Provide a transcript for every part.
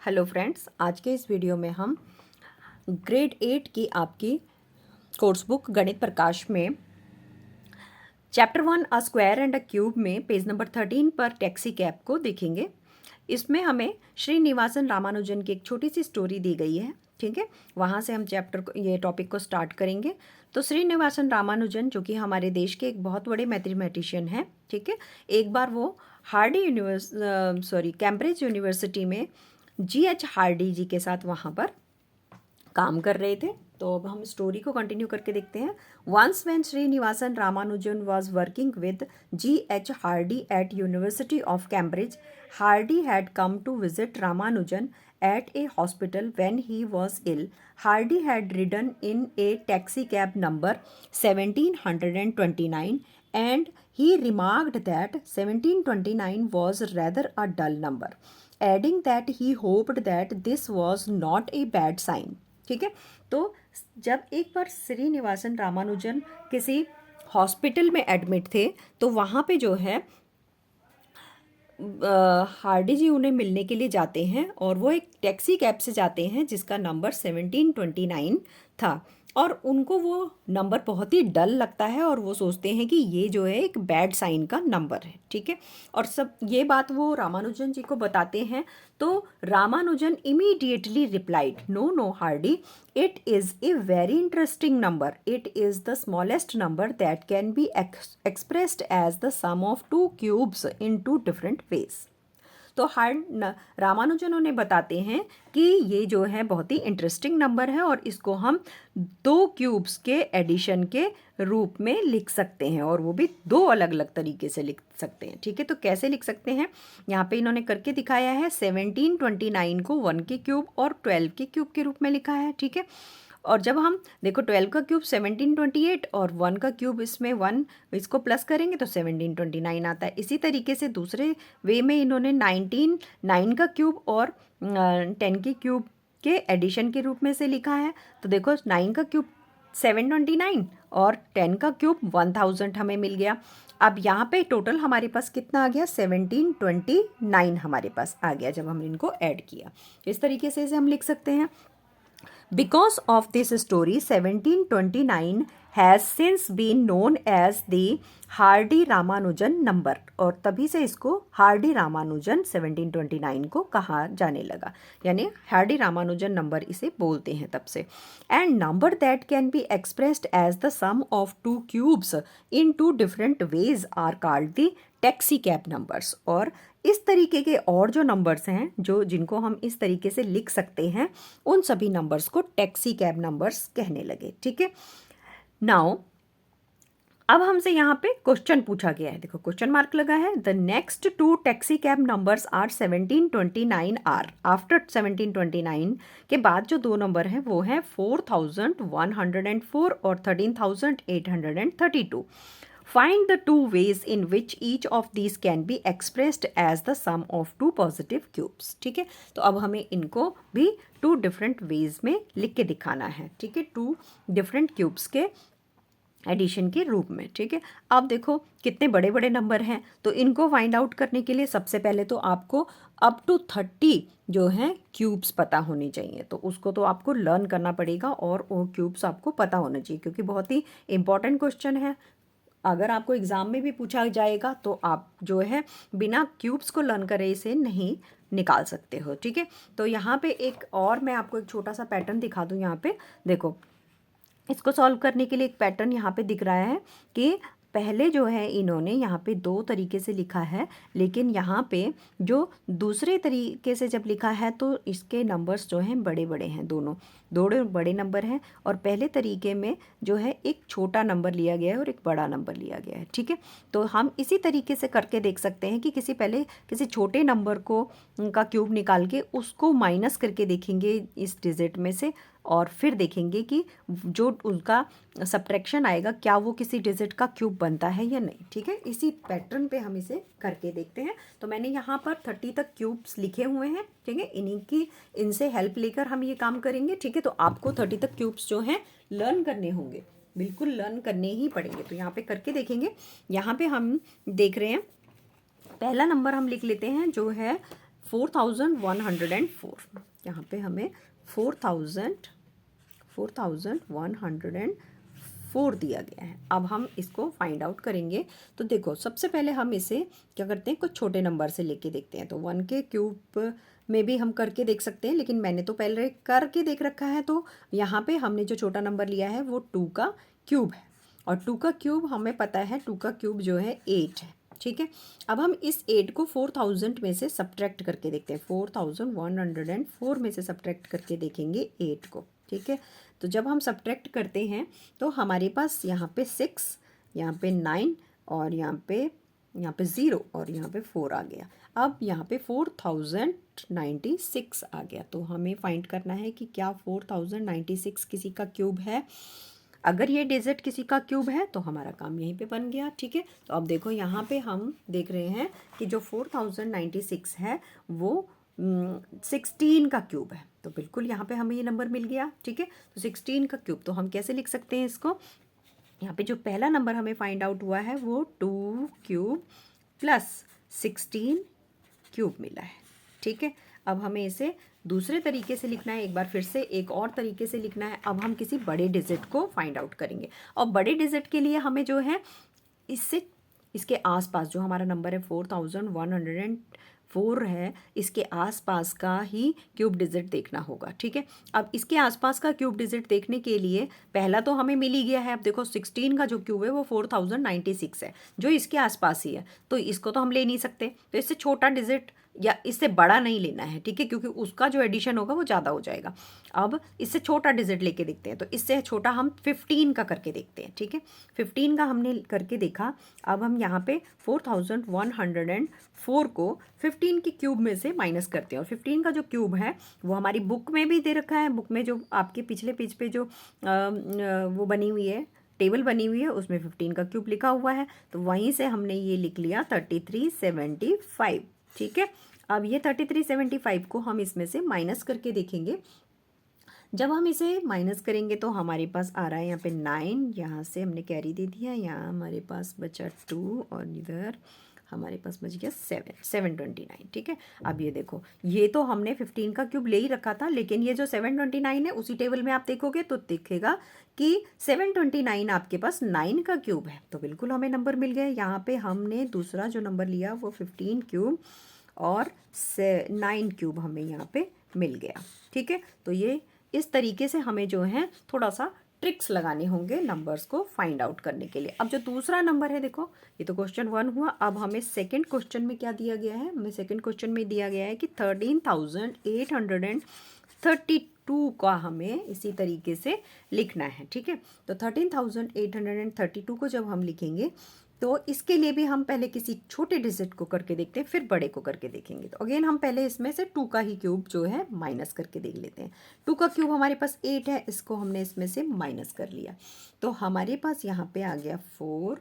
Hello friends, आज के इस वीडियो में हम ग्रेड 8 की आपकी कोर्स बुक गणित प्रकाश में chapter 1 a square and a cube में पेज नंबर 13 पर टैक्सी कैब को देखेंगे। इसमें हमें श्रीनिवासन रामानुजन की एक छोटी सी स्टोरी दी गई है। ठीक है, वहाँ से हम चैप्टर को ये टॉपिक को स्टार्ट करेंगे। तो श्रीनिवासन रामानुजन जो कि हमारे देश के एक बहुत बड़े मैथमेटिशियन हैं। ठीक है, एक बार वो कैम्ब्रिज यूनिवर्सिटी में GH हार्डी जी के साथ वहाँ पर काम कर रहे थे। तो अब हम स्टोरी को कंटिन्यू करके देखते हैं। Once when Srinivasan Ramanujan was working with GH Hardy at university of Cambridge, Hardy had come to visit Ramanujan at a hospital when he was ill. Hardy had ridden in a taxi cab number 1729 and he remarked that 1729 was rather a dull number, adding that he hoped that this was not a bad sign. ठीक है, तो जब एक बार श्रीनिवासन रामानुजन किसी hospital में admit थे तो वहाँ पे जो है हार्डी जी उन्हें मिलने के लिए जाते हैं और वो एक टैक्सी कैब से जाते हैं जिसका नंबर 1729 था और उनको वो नंबर बहुत ही डल लगता है और वो सोचते हैं कि ये जो है एक बैड साइन का नंबर है। ठीक है, और सब ये बात वो रामानुजन जी को बताते हैं तो Ramanujan immediately replied, no no Hardy, it is a very interesting number, it is the smallest number that can be expressed as the sum of two cubes in two different ways. तो रामानुजन उन्हें बताते हैं कि ये जो है बहुत ही इंटरेस्टिंग नंबर है और इसको हम दो क्यूब्स के एडिशन के रूप में लिख सकते हैं और वो भी दो अलग अलग तरीके से लिख सकते हैं। ठीक है, तो कैसे लिख सकते हैं यहाँ पे इन्होंने करके दिखाया है। 1729 को 1 के क्यूब और 12 के क्यूब के रूप में लिखा है। ठीक है, और जब हम देखो 12 का क्यूब 1728 और 1 का क्यूब इसमें 1 इसको प्लस करेंगे तो 1729 आता है। इसी तरीके से दूसरे वे में इन्होंने 9 का क्यूब और 10 के क्यूब के एडिशन के रूप में से लिखा है। तो देखो 9 का क्यूब 729 और 10 का क्यूब 1000 हमें मिल गया। अब यहाँ पे टोटल हमारे पास कितना आ गया, 1729 हमारे पास आ गया जब हम इनको ऐड किया। इस तरीके से इसे हम लिख सकते हैं। Because of this story, 1729 has since been known as the Hardy Ramanujan number और तभी से इसको हार्डी रामानुजन 1729 को कहा जाने लगा, यानी हार्डी रामानुजन नंबर इसे बोलते हैं तब से। And number that can be expressed as the sum of two cubes in two different ways are called the taxicab numbers. और इस तरीके के और जो नंबर्स हैं जो जिनको हम इस तरीके से लिख सकते हैं उन सभी नंबर्स को टैक्सी कैब नंबर्स कहने लगे। ठीक है, नाउ अब हमसे यहाँ पे क्वेश्चन पूछा गया है। देखो क्वेश्चन मार्क लगा है। The next two taxicab numbers are 1729 are. After 1729 के बाद जो दो नंबर हैं वो हैं 4104 और 13832। Find the two ways in which each of these can be expressed as the sum of two positive cubes. ठीक है, तो अब हमें इनको भी टू डिफरेंट वेज में लिख के दिखाना है। ठीक है, टू डिफरेंट क्यूब्स के एडिशन के रूप में। ठीक है, अब देखो कितने बड़े बड़े नंबर हैं तो इनको फाइंड आउट करने के लिए सबसे पहले तो आपको अप टू 30 जो हैं क्यूब्स पता होने चाहिए। तो उसको तो आपको लर्न करना पड़ेगा और वो क्यूब्स आपको पता होना चाहिए क्योंकि बहुत ही इंपॉर्टेंट क्वेश्चन है। अगर आपको एग्ज़ाम में भी पूछा जाएगा तो आप जो है बिना क्यूब्स को लर्न करे इसे नहीं निकाल सकते हो। ठीक है, तो यहाँ पे एक और मैं आपको एक छोटा सा पैटर्न दिखा दूँ। यहाँ पे देखो इसको सॉल्व करने के लिए एक पैटर्न यहाँ पे दिख रहा है कि पहले जो है इन्होंने यहाँ पे दो तरीके से लिखा है, लेकिन यहाँ पे जो दूसरे तरीके से जब लिखा है तो इसके नंबर्स जो हैं बड़े बड़े हैं, दोनों बड़े नंबर हैं। और पहले तरीके में जो है एक छोटा नंबर लिया गया है और एक बड़ा नंबर लिया गया है। ठीक है, तो हम इसी तरीके से करके देख सकते हैं कि किसी छोटे नंबर को का क्यूब निकाल के उसको माइनस करके देखेंगे इस डिजिट में से और फिर देखेंगे कि जो उनका सब्ट्रैक्शन आएगा क्या वो किसी डिजिट का क्यूब बनता है या नहीं। ठीक है, इसी पैटर्न पे हम इसे करके देखते हैं। तो मैंने यहाँ पर 30 तक क्यूब्स लिखे हुए हैं। ठीक है, इनसे हेल्प लेकर हम ये काम करेंगे। ठीक है, तो आपको 30 तक क्यूब्स जो हैं लर्न करने होंगे, बिल्कुल लर्न करने ही पड़ेंगे। तो यहाँ पे करके देखेंगे। यहाँ पे हम देख रहे हैं पहला नंबर हम लिख लेते हैं जो है 4104, यहाँ पे हमें 4104 दिया गया है। अब हम इसको फाइंड आउट करेंगे। तो देखो सबसे पहले हम इसे क्या करते हैं, कुछ छोटे नंबर से लेके देखते हैं। तो 1 के क्यूब में भी हम करके देख सकते हैं, लेकिन मैंने तो पहले करके देख रखा है। तो यहाँ पे हमने जो छोटा नंबर लिया है वो 2 का क्यूब है, और 2 का क्यूब हमें पता है, 2 का क्यूब जो है 8 है। ठीक है, अब हम इस 8 को 4000 में से सब्ट्रैक्ट करके देखते हैं। 4104 में से सब्ट्रैक्ट करके देखेंगे 8 को। ठीक है, तो जब हम सब्ट्रैक्ट करते हैं तो हमारे पास यहाँ पे 6, यहाँ पे 9, और यहाँ पे 0, और यहाँ पे 4 आ गया। अब यहाँ पे 4096 आ गया। तो हमें फाइंड करना है कि क्या 4096 किसी का क्यूब है। अगर ये डिजिट किसी का क्यूब है तो हमारा काम यहीं पे बन गया। ठीक है, तो अब देखो यहाँ पे हम देख रहे हैं कि जो 4096 है वो 16 का क्यूब है। तो बिल्कुल यहाँ पे हमें ये नंबर मिल गया। ठीक है, तो 16 का क्यूब तो हम कैसे लिख सकते हैं इसको, यहाँ पे जो पहला नंबर हमें फाइंड आउट हुआ है वो 2 क्यूब प्लस 16 क्यूब मिला है। ठीक है, अब हमें इसे दूसरे तरीके से लिखना है, एक बार फिर से एक और तरीके से लिखना है। अब हम किसी बड़े डिजिट को फाइंड आउट करेंगे, और बड़े डिजिट के लिए हमें जो है इससे इसके आसपास जो हमारा नंबर है 4104 है, इसके आसपास का ही क्यूब डिजिट देखना होगा। ठीक है, अब इसके आसपास का क्यूब डिजिट देखने के लिए पहला तो हमें मिल ही गया है। अब देखो 16 का जो क्यूब है वो 4096 है, जो इसके आसपास ही है, तो इसको तो हम ले नहीं सकते। तो इससे छोटा डिजिट या इससे बड़ा नहीं लेना है। ठीक है, क्योंकि उसका जो एडिशन होगा वो ज़्यादा हो जाएगा। अब इससे छोटा डिजिट लेके देखते हैं। तो इससे छोटा हम 15 का करके देखते हैं। ठीक है, 15 का हमने करके देखा। अब हम यहाँ पे 4104 को 15 के क्यूब में से माइनस करते हैं, और 15 का जो क्यूब है वो हमारी बुक में भी दे रखा है। बुक में जो आपके पिछले पेज पे जो वो बनी हुई है, टेबल बनी हुई है, उसमें 15 का क्यूब लिखा हुआ है। तो वहीं से हमने ये लिख लिया 3375। ठीक है, अब ये 3375 को हम इसमें से माइनस करके देखेंगे। जब हम इसे माइनस करेंगे तो हमारे पास आ रहा है यहाँ पे 9, यहाँ से हमने कैरी दे दिया, यहाँ हमारे पास बचा 2, और इधर हमारे पास बच गया 729। ठीक है, अब ये देखो, ये तो हमने 15 का क्यूब ले ही रखा था, लेकिन ये जो 729 है उसी टेबल में आप देखोगे तो दिखेगा कि 729 आपके पास 9 का क्यूब है। तो बिल्कुल हमें नंबर मिल गया। यहाँ पे हमने दूसरा जो नंबर लिया वो 15 क्यूब और 9 क्यूब हमें यहाँ पे मिल गया। ठीक है, तो ये इस तरीके से हमें जो है थोड़ा सा ट्रिक्स लगाने होंगे नंबर्स को फाइंड आउट करने के लिए। अब जो दूसरा नंबर है, देखो ये तो क्वेश्चन 1 हुआ। अब हमें सेकंड क्वेश्चन में क्या दिया गया है, हमें सेकंड क्वेश्चन में दिया गया है कि 13,832 का हमें इसी तरीके से लिखना है। ठीक है, तो 13,832 को जब हम लिखेंगे तो इसके लिए भी हम पहले किसी छोटे डिजिट को करके देखते हैं, फिर बड़े को करके देखेंगे। तो अगेन हम पहले इसमें से 2 का ही क्यूब जो है माइनस करके देख लेते हैं। 2 का क्यूब हमारे पास 8 है, इसको हमने इसमें से माइनस कर लिया। तो हमारे पास यहाँ पे आ गया 4,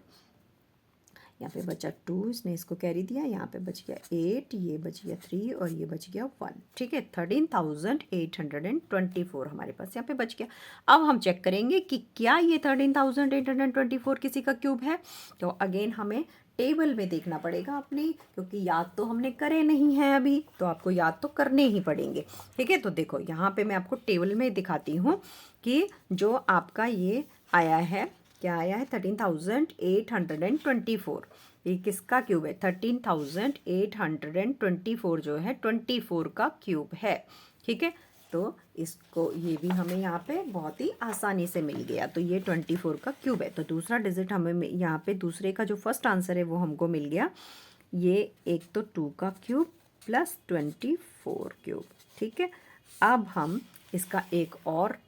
यहाँ पे बचा 2, इसने इसको कैरी दिया, यहाँ पे बच गया 8, ये बच गया 3, और ये बच गया 1। ठीक है, 13,824 हमारे पास यहाँ पे बच गया। अब हम चेक करेंगे कि क्या ये 13,824 किसी का क्यूब है। तो अगेन हमें टेबल में देखना पड़ेगा अपनी, क्योंकि याद तो हमने करे नहीं है अभी, तो आपको याद तो करने ही पड़ेंगे। ठीक है, तो देखो यहाँ पे मैं आपको टेबल में दिखाती हूँ कि जो आपका ये आया है, क्या आया है 13,824, ये किसका क्यूब है, 13,824 जो है 24 का क्यूब है। ठीक है, तो इसको ये भी हमें यहाँ पे बहुत ही आसानी से मिल गया। तो ये 24 का क्यूब है। तो दूसरा डिजिट हमें यहाँ पे दूसरे का जो फर्स्ट आंसर है वो हमको मिल गया। ये एक तो 2 का क्यूब प्लस 24 क्यूब। ठीक है, अब हम इसका एक और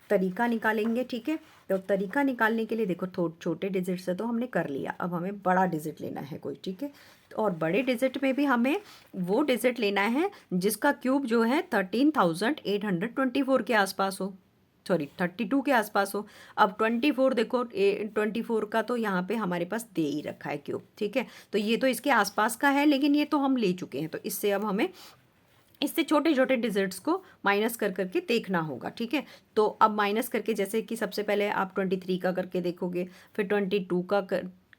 तरीका निकालेंगे। ठीक है, तो तरीका निकालने के लिए देखो, छोटे डिजिट से तो हमने कर लिया, अब हमें बड़ा डिजिट लेना है कोई। ठीक है, और बड़े डिजिट में भी हमें वो डिजिट लेना है जिसका क्यूब जो है 13,824 के आसपास हो, सॉरी 32 के आसपास हो। अब 24 देखो, 24 का तो यहाँ पे हमारे पास दे ही रखा है क्यूब। ठीक है, तो ये तो इसके आसपास का है, लेकिन ये तो हम ले चुके हैं। तो इससे अब हमें इससे छोटे छोटे डिजिट्स को माइनस कर करके देखना होगा। ठीक है, तो अब माइनस करके, जैसे कि सबसे पहले आप 23 का करके देखोगे, फिर 22 का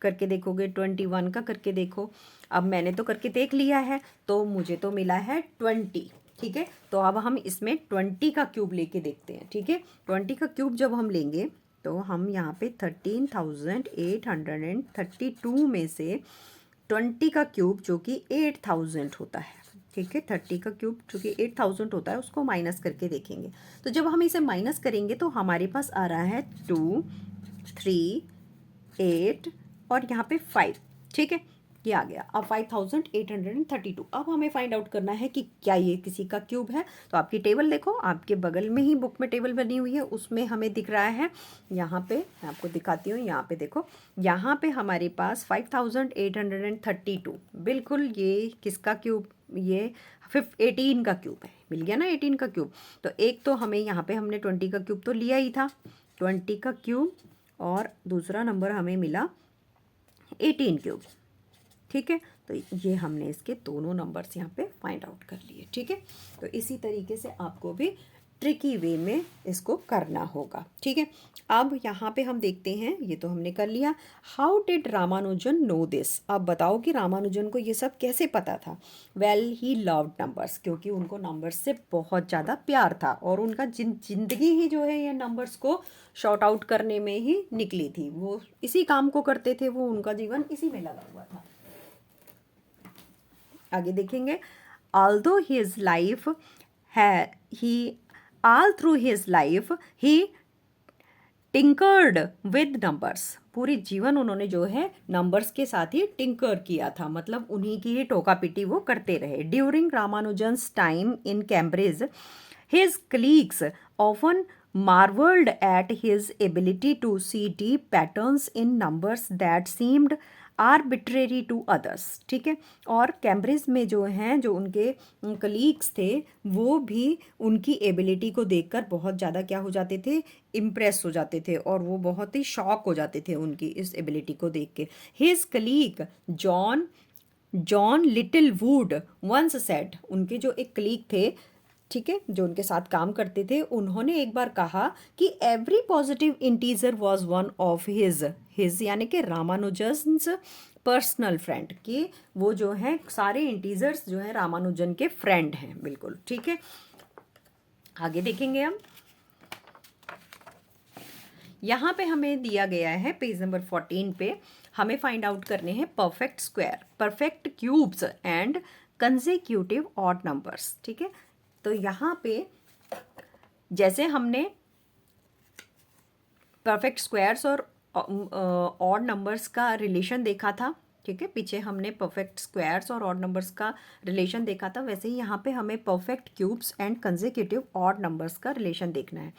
करके देखोगे, 21 का करके देखो। अब मैंने तो करके देख लिया है, तो मुझे तो मिला है 20। ठीक है, तो अब हम इसमें 20 का क्यूब लेके देखते हैं। ठीक है, 20 का क्यूब जब हम लेंगे तो हम यहाँ पे 13,832 में से 20 का क्यूब जो कि 8,000 होता है। ठीक है, 30 का क्यूब जो कि 8,000 होता है उसको माइनस करके देखेंगे। तो जब हम इसे माइनस करेंगे तो हमारे पास आ रहा है 2, 3, 8 और यहाँ पे 5। ठीक है, ये आ गया। अब 5,832। अब हमें फाइंड आउट करना है कि क्या ये किसी का क्यूब है। तो आपकी टेबल देखो, आपके बगल में ही बुक में टेबल बनी हुई है, उसमें हमें दिख रहा है। यहाँ पे मैं आपको दिखाती हूँ, यहाँ पे देखो, यहाँ पे हमारे पास 5,832 बिल्कुल ये किसका क्यूब, ये 18 का क्यूब है। मिल गया ना 18 का क्यूब। तो एक तो हमें यहाँ पे हमने 20 का क्यूब तो लिया ही था, 20 का क्यूब, और दूसरा नंबर हमें मिला 18 क्यूब। ठीक है, तो ये हमने इसके दोनों नंबर्स यहाँ पे फाइंड आउट कर लिए। ठीक है, तो इसी तरीके से आपको भी ट्रिकी वे में इसको करना होगा। ठीक है, अब यहाँ पे हम देखते हैं, ये तो हमने कर लिया। How did Ramanujan know this. अब बताओ कि रामानुजन को ये सब कैसे पता था। वेल ही लव्ड नंबर्स, क्योंकि उनको नंबर्स से बहुत ज़्यादा प्यार था और उनका जिंदगी ही जो है ये नंबर्स को शॉर्ट आउट करने में ही निकली थी। वो इसी काम को करते थे, वो उनका जीवन इसी में लगा हुआ था। आगे देखेंगे, although his life he all through his life he tinkered with numbers। पूरी जीवन उन्होंने जो है नंबर्स के साथ ही टिंकर किया था, मतलब उन्हीं की ही टोका पिटी वो करते रहे। During Ramanujan's time in Cambridge his colleagues often marveled at his ability to see deep patterns in numbers that seemed arbitrary to others. ठीक है, और कैम्ब्रिज में जो हैं, जो उनके कलीग्स थे, वो भी उनकी एबिलिटी को देखकर बहुत ज़्यादा क्या हो जाते थे, इम्प्रेस हो जाते थे, और वो बहुत ही शॉक हो जाते थे उनकी इस एबिलिटी को देख के। His colleague John Littlewood once said, उनके जो एक कलीग थे, ठीक है, जो उनके साथ काम करते थे, उन्होंने एक बार कहा कि every positive integer was one of his यानी कि रामानुजन्स पर्सनल फ्रेंड, कि वो जो है सारे इंटीजर्स जो है रामानुजन के फ्रेंड हैं। बिल्कुल ठीक है, आगे देखेंगे हम। यहाँ पे हमें दिया गया है पेज नंबर 14 पे, हमें फाइंड आउट करने हैं perfect square, perfect cubes and consecutive odd numbers. ठीक है, तो यहाँ पे जैसे हमने परफेक्ट स्क्वायर्स और ऑड नंबर्स का रिलेशन देखा था, ठीक है, पीछे हमने परफेक्ट स्क्वायर्स और ऑड नंबर्स का रिलेशन देखा था, वैसे ही यहाँ पे हमें perfect cubes and consecutive odd numbers का रिलेशन देखना है।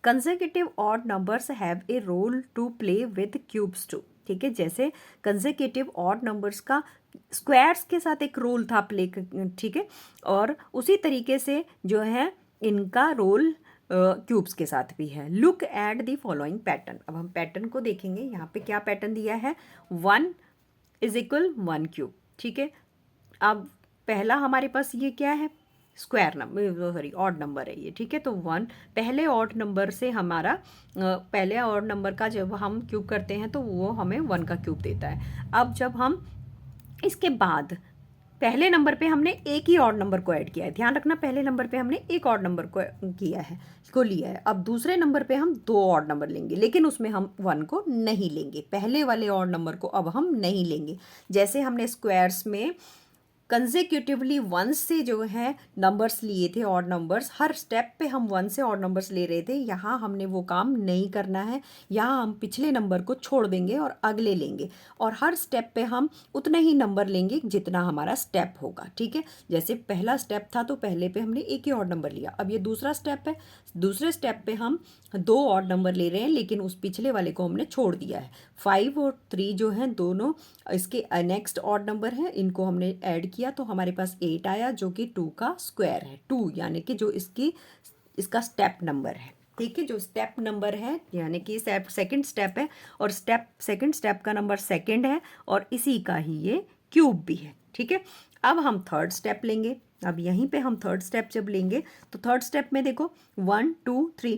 Consecutive odd numbers have a role to play with cubes too. ठीक है, जैसे कंसेक्यूटिव ऑड नंबर्स का स्क्वायर्स के साथ एक रोल था प्ले, ठीक है, और उसी तरीके से जो है इनका रोल क्यूब्स के साथ भी है। Look at the following pattern. अब हम पैटर्न को देखेंगे, यहाँ पे क्या पैटर्न दिया है, 1 इज इक्वल 1 क्यूब। ठीक है, अब पहला हमारे पास ये क्या है, square number, sorry odd number है ये। ठीक है, तो 1 पहले ऑड नंबर से हमारा पहले ऑड नंबर का जब हम क्यूब करते हैं तो वो हमें 1 का क्यूब देता है। अब जब हम इसके बाद पहले नंबर पे हमने एक ही ऑड नंबर को ऐड किया है, ध्यान रखना, पहले नंबर पे हमने एक ऑड नंबर को लिया है। अब दूसरे नंबर पे हम 2 ऑड नंबर लेंगे, लेकिन उसमें हम 1 को नहीं लेंगे, पहले वाले ऑड नंबर को अब हम नहीं लेंगे। जैसे हमने स्क्वायर्स में कंसेक्यूटिवली 1 से जो है नंबर्स लिए थे, ऑड नंबर्स, हर स्टेप पे हम 1 से ऑड नंबर्स ले रहे थे, यहाँ हमने वो काम नहीं करना है। यहाँ हम पिछले नंबर को छोड़ देंगे और अगले लेंगे, और हर स्टेप पे हम उतना ही नंबर लेंगे जितना हमारा स्टेप होगा। ठीक है, जैसे पहला स्टेप था तो पहले पे हमने एक ही ऑड नंबर लिया, अब ये दूसरा स्टेप है, दूसरे स्टेप पे हम 2 ऑड नंबर ले रहे हैं, लेकिन उस पिछले वाले को हमने छोड़ दिया है। 5 और 3 जो हैं दोनों इसके नेक्स्ट ऑड नंबर हैं, इनको हमने ऐड किया तो हमारे पास 8 आया, जो कि 2 का स्क्वायर है। 2 यानी कि जो इसका स्टेप नंबर है। ठीक है, जो स्टेप नंबर है यानी कि सेकंड स्टेप है, और सेकंड स्टेप का नंबर सेकंड है, और इसी का ही ये क्यूब भी है। ठीक है, अब हम थर्ड स्टेप लेंगे। अब यहीं पे हम थर्ड स्टेप जब लेंगे तो थर्ड स्टेप में देखो 1 2 3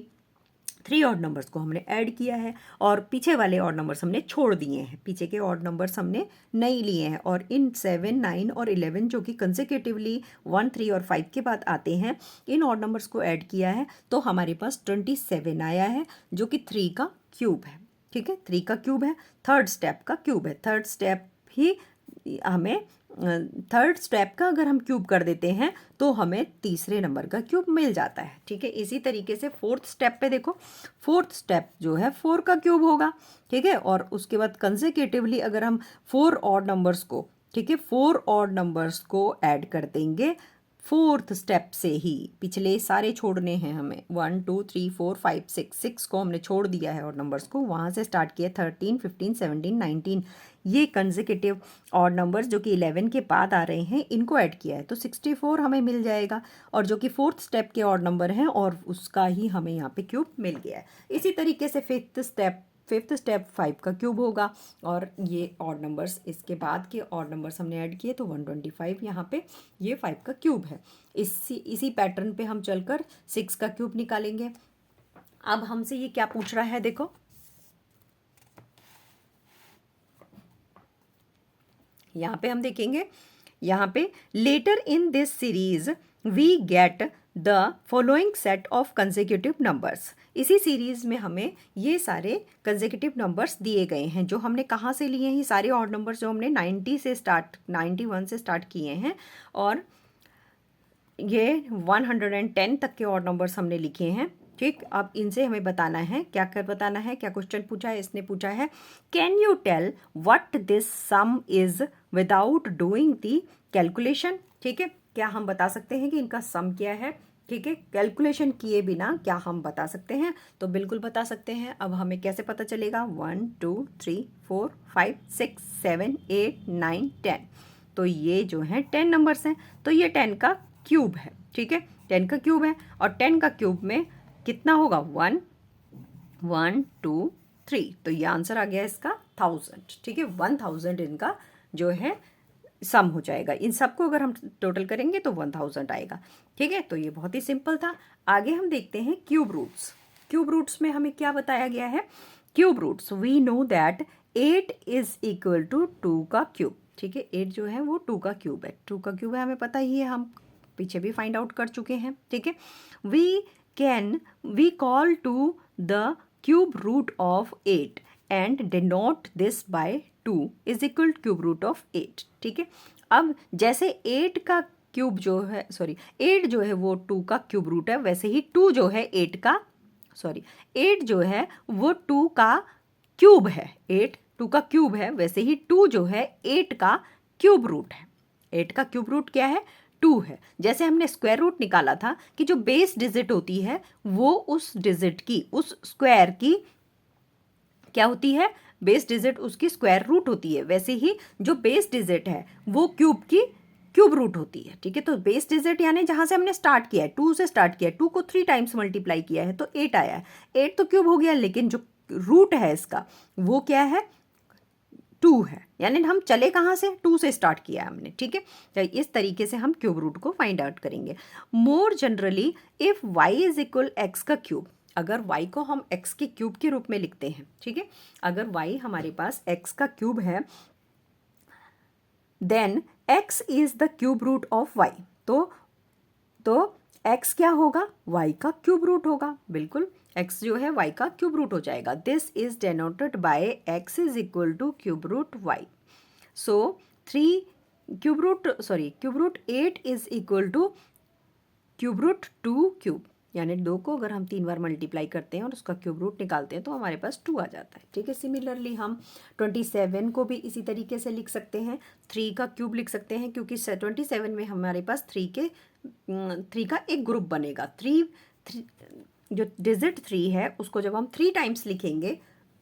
3 ऑड नंबर्स को हमने ऐड किया है और पीछे वाले ऑड नंबर्स हमने छोड़ दिए हैं, पीछे के ऑड नंबर्स हमने नहीं लिए हैं। और इन 7, 9 और 11 जो कि कंसेक्यूटिवली 1, 3 और 5 के बाद आते हैं, इन ऑड नंबर्स को ऐड किया है तो हमारे पास 27 आया है, जो कि 3 का क्यूब है। ठीक है, 3 का क्यूब है, थर्ड स्टेप का क्यूब है। थर्ड स्टेप ही हमें थर्ड स्टेप का अगर हम क्यूब कर देते हैं तो हमें तीसरे नंबर का क्यूब मिल जाता है। ठीक है, इसी तरीके से फोर्थ स्टेप पे देखो, फोर्थ स्टेप जो है 4 का क्यूब होगा। ठीक है, और उसके बाद कंसेक्यूटिवली अगर हम 4 ऑड नंबर्स को, ठीक है, 4 ऑड नंबर्स को ऐड कर देंगे फोर्थ स्टेप से ही, पिछले सारे छोड़ने हैं हमें, 1, 2, 3, 4, 5, 6 को हमने छोड़ दिया है और नंबर्स को, वहाँ से स्टार्ट किया 13, 15, 17, 19, ये कंसेक्यूटिव ऑड नंबर्स जो कि 11 के बाद आ रहे हैं, इनको ऐड किया है तो 64 हमें मिल जाएगा, और जो कि फोर्थ स्टेप के ऑड नंबर हैं और उसका ही हमें यहाँ पे क्यूब मिल गया है। इसी तरीके से फिफ्थ स्टेप 5 का क्यूब होगा, और ये ऑड नंबर्स इसके बाद के ऑड नंबर्स हमने ऐड किए तो 125 यहाँ पे ये 5 का क्यूब है। इसी पैटर्न पे हम चलकर 6 का क्यूब निकालेंगे। अब हमसे ये क्या पूछ रहा है, देखो यहाँ पे हम देखेंगे, यहाँ पे later in this series we get the following set of consecutive numbers. इसी सीरीज में हमें ये सारे कंसेक्यूटिव नंबर्स दिए गए हैं, जो हमने कहाँ से लिए हैं, ये सारे ऑड नंबर्स जो हमने 91 से स्टार्ट किए हैं, और ये 110 तक के ऑड नंबर्स हमने लिखे हैं। ठीक, अब इनसे हमें बताना है, क्या कर बताना है, क्या क्वेश्चन पूछा है, इसने पूछा है can you tell what this sum is without doing the calculation. ठीक है, क्या हम बता सकते हैं कि इनका सम क्या है। ठीक है, कैलकुलेशन किए बिना क्या हम बता सकते हैं, तो बिल्कुल बता सकते हैं। अब हमें कैसे पता चलेगा, 1, 2, 3, 4, 5, 6, 7, 8, 9, 10, तो ये जो है 10 नंबर्स हैं, तो ये 10 का क्यूब है। ठीक है, 10 का क्यूब है, और 10 का क्यूब में कितना होगा, 1, 1, 2, 3, तो ये आंसर आ गया इसका 1000। ठीक है, 1000 इनका जो है सम हो जाएगा। इन सबको अगर हम टोटल करेंगे तो 1000 आएगा। ठीक है, तो ये बहुत ही सिंपल था। आगे हम देखते हैं क्यूब रूट्स। क्यूब रूट्स में हमें क्या बताया गया है, cube roots we know that 8 is equal to 2 का क्यूब। ठीक है, 8 जो है वो 2 का क्यूब है, 2 का क्यूब है, हमें पता ही है, हम पीछे भी फाइंड आउट कर चुके हैं। ठीक है, we call to the cube root of 8 and denote this by 2 is equal cube root of 8। ठीक है, अब जैसे 8 का क्यूब जो है, 8 जो है वो 2 का क्यूब रूट है, वैसे ही 2 जो है 8 जो है वो 2 का क्यूब है। 8 2 का क्यूब है, वैसे ही 2 जो है 8 का क्यूब रूट है। 8 का क्यूब रूट क्या है, 2 है। जैसे हमने स्क्वायर रूट निकाला था कि जो बेस डिजिट होती है वो उस डिजिट की, उस स्क्वायर की क्या होती है, बेस डिजिट उसकी स्क्वायर रूट होती है, वैसे ही जो बेस डिजिट है वो क्यूब की क्यूब रूट होती है। ठीक है, तो बेस डिजिट यानी जहां से हमने स्टार्ट किया है, 2 से स्टार्ट किया है, 2 को 3 टाइम्स मल्टीप्लाई किया है तो 8 आया है। 8 तो क्यूब हो गया, लेकिन जो रूट है इसका वो क्या है, 2 है, यानी हम चले कहाँ से, 2 से स्टार्ट किया है हमने। ठीक है, तो इस तरीके से हम क्यूब रूट को फाइंड आउट करेंगे। More generally if y is equal x का क्यूब, अगर y को हम x के क्यूब के रूप में लिखते हैं, ठीक है, अगर y हमारे पास x का क्यूब है, then x is the cube root of y, तो x क्या होगा, y का क्यूब रूट होगा। बिल्कुल, x जो है y का क्यूब रूट हो जाएगा। This is denoted by x is equal to cube root y। So cube root 8 is equal to cube root 2 cube, यानी 2 को अगर हम 3 बार मल्टीप्लाई करते हैं और उसका क्यूब रूट निकालते हैं तो हमारे पास 2 आ जाता है। ठीक है, सिमिलरली हम 27 को भी इसी तरीके से लिख सकते हैं, 3 का क्यूब लिख सकते हैं, क्योंकि 27 में हमारे पास 3 का एक ग्रुप बनेगा। 3 जो डिजिट 3 है उसको जब हम 3 टाइम्स लिखेंगे,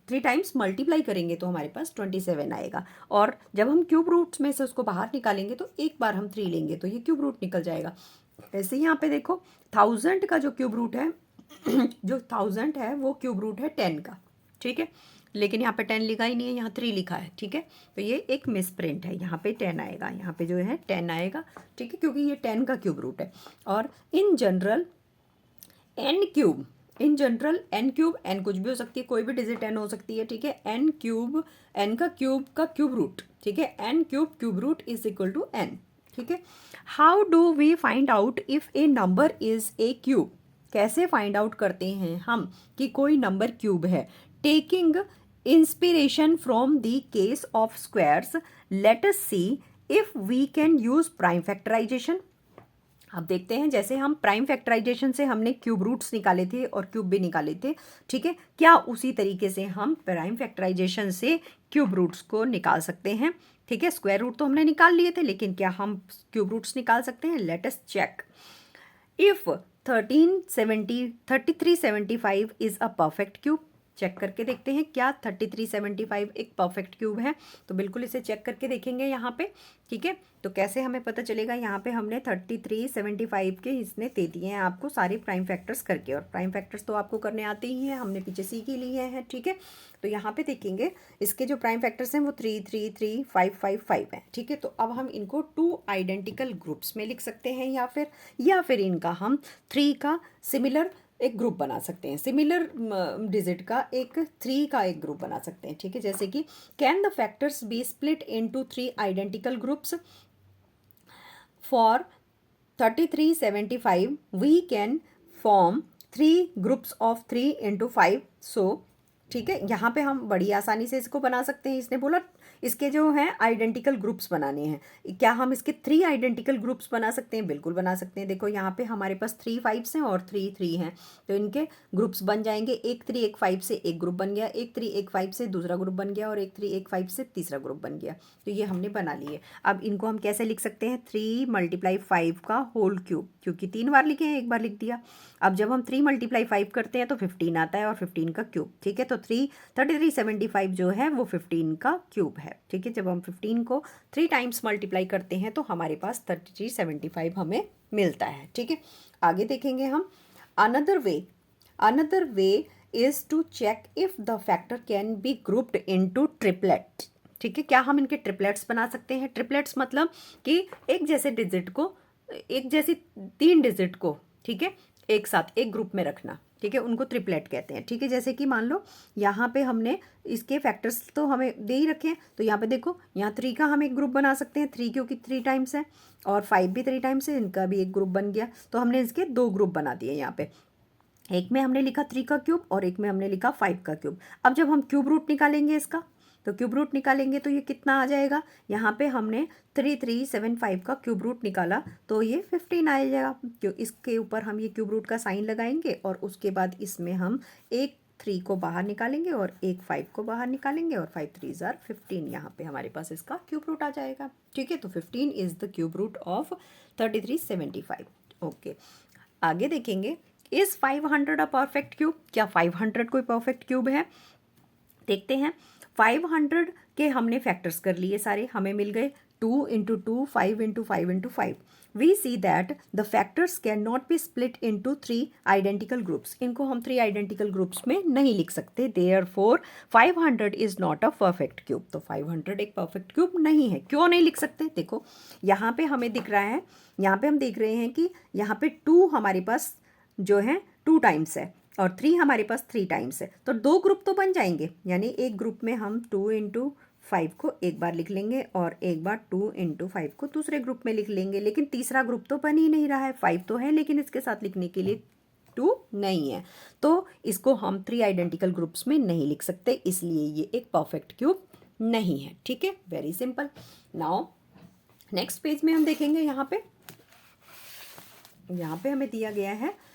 3 टाइम्स मल्टीप्लाई करेंगे तो हमारे पास 27 आएगा, और जब हम क्यूब रूट्स में से उसको बाहर निकालेंगे तो एक बार हम 3 लेंगे तो ये क्यूब रूट निकल जाएगा। ऐसे यहाँ पे देखो 1000 का जो क्यूब रूट है जो 1000 है वो क्यूब रूट है 10 का। ठीक है, लेकिन यहाँ पे 10 लिखा ही नहीं है, यहाँ 3 लिखा है। ठीक है, तो ये एक मिस प्रिंट है, यहाँ पे 10 आएगा, यहाँ पे जो है 10 आएगा। ठीक है, क्योंकि ये 10 का क्यूब रूट है। और in general in general n cube, n कुछ भी हो सकती है, कोई भी डिजिट एन हो सकती है, ठीक है। एन क्यूब, एन का क्यूब रूट, ठीक है। N cube root is equal to n, ठीक है। How do we find out if a number is a cube? कैसे फाइंड आउट करते हैं हम कि कोई नंबर क्यूब है? Taking inspiration from the case of squares, let us see if we can use prime factorization. अब देखते हैं, जैसे हम प्राइम फैक्टराइजेशन से हमने क्यूब रूट्स निकाले थे और क्यूब भी निकाले थे, ठीक है। क्या उसी तरीके से हम प्राइम फैक्टराइजेशन से क्यूब रूट्स को निकाल सकते हैं? ठीक है, स्क्वायर रूट तो हमने निकाल लिए थे, लेकिन क्या हम क्यूब रूट्स निकाल सकते हैं? Let us check. If 3375 is a perfect cube, check करके देखते हैं क्या 3375 एक परफेक्ट क्यूब है। तो बिल्कुल इसे चेक करके देखेंगे यहाँ पे, ठीक है। तो कैसे हमें पता चलेगा? यहाँ पे हमने 3375 के इसने दे दिए हैं आपको सारे प्राइम फैक्टर्स करके, और प्राइम फैक्टर्स तो आपको करने आते ही हैं, हमने पीछे सीख ही लिए हैं, ठीक है। तो यहाँ पे देखेंगे इसके जो प्राइम फैक्टर्स हैं वो 3 3 3 5 5 5 है, ठीक है। तो अब हम इनको 2 आइडेंटिकल ग्रुप्स में लिख सकते हैं, या फिर इनका हम 3 का सिमिलर एक ग्रुप बना सकते हैं, सिमिलर डिजिट का एक 3 का एक ग्रुप बना सकते हैं, ठीक है। जैसे कि can the factors be split into 3 identical groups? For 3375 we can form 3 groups of 3 into 5। So ठीक है, यहाँ पे हम बड़ी आसानी से इसको बना सकते हैं। इसने बोला इसके जो हैं आइडेंटिकल ग्रुप्स बनाने हैं। क्या हम इसके 3 आइडेंटिकल ग्रुप्स बना सकते हैं? बिल्कुल बना सकते हैं। देखो यहाँ पे हमारे पास 3 5s हैं और 3 3 हैं, तो इनके ग्रुप्स बन जाएंगे। एक 3 एक 5 से एक ग्रुप बन गया, एक 3 एक 5 से दूसरा ग्रुप बन गया, और एक 3 एक 5 से तीसरा ग्रुप बन गया। तो ये हमने बना लिए। अब इनको हम कैसे लिख सकते हैं? 3 × 5 का होल क्यूब, क्योंकि 3 बार लिखे हैं, एक बार लिख दिया। अब जब हम 3 × 5 करते हैं तो 15 आता है, और 15 का क्यूब, ठीक है। तो 3375 जो है वो 15 का क्यूब है, ठीक है। जब हम 15 को 3 टाइम्स मल्टीप्लाई करते हैं तो हमारे पास 3375 हमें मिलता है, ठीक है। आगे देखेंगे हम another way is to check if the factor can be grouped into triplet, ठीक है। क्या हम इनके ट्रिपलेट्स बना सकते हैं? ट्रिपलेट्स मतलब कि एक जैसी 3 डिजिट को, ठीक है, एक साथ एक ग्रुप में रखना, ठीक है, उनको ट्रिपलेट कहते हैं, ठीक है। जैसे कि मान लो यहाँ पे हमने इसके फैक्टर्स तो हमें दे ही रखे हैं, तो यहाँ पे देखो, यहाँ 3 का हम एक ग्रुप बना सकते हैं, 3 क्योंकि 3 टाइम्स है, और 5 भी 3 टाइम्स है, इनका भी एक ग्रुप बन गया। तो हमने इसके 2 ग्रुप बना दिए यहाँ पे, एक में हमने लिखा 3 का क्यूब और एक में हमने लिखा 5 का क्यूब। अब जब हम क्यूब रूट निकालेंगे इसका, तो क्यूब रूट निकालेंगे तो ये कितना आ जाएगा? यहाँ पे हमने 3375 का क्यूब रूट निकाला तो ये 15 आ जाएगा। क्यों, इसके ऊपर हम ये क्यूब रूट का साइन लगाएंगे, और उसके बाद इसमें हम एक 3 को बाहर निकालेंगे और एक 5 को बाहर निकालेंगे, और 5 3 ज़ार 15, यहाँ पे हमारे पास इसका क्यूब रूट आ जाएगा, ठीक है। तो 15 is the cube root of 3375। Okay, आगे देखेंगे, इज 500 अ परफेक्ट क्यूब? क्या 500 कोई परफेक्ट क्यूब है? देखते हैं। 500 के हमने फैक्टर्स कर लिए सारे, हमें मिल गए 2 × 2 5 × 5 × 5। We see that the factors can not be split into 3 identical groups. इनको हम 3 आइडेंटिकल ग्रुप्स में नहीं लिख सकते, therefore 500 is not a perfect cube. तो 500 एक परफेक्ट क्यूब नहीं है। क्यों नहीं लिख सकते? देखो यहाँ पे हमें दिख रहा है, यहाँ पे हम देख रहे हैं कि यहाँ पे 2 हमारे पास जो है 2 टाइम्स है, और 3 हमारे पास 3 टाइम्स है, तो 2 ग्रुप तो बन जाएंगे। यानी एक ग्रुप में हम 2 × 5 को एक बार लिख लेंगे, और एक बार 2 × 5 को दूसरे ग्रुप में लिख लेंगे। लेकिन तीसरा ग्रुप तो बन ही नहीं रहा है, 5 तो है लेकिन इसके साथ लिखने के लिए 2 नहीं है, तो इसको हम 3 आइडेंटिकल ग्रुप्स में नहीं लिख सकते, इसलिए ये एक परफेक्ट क्यूब नहीं है, ठीक है। Very simple. Now next page में हम देखेंगे, यहाँ पे हमें दिया गया है,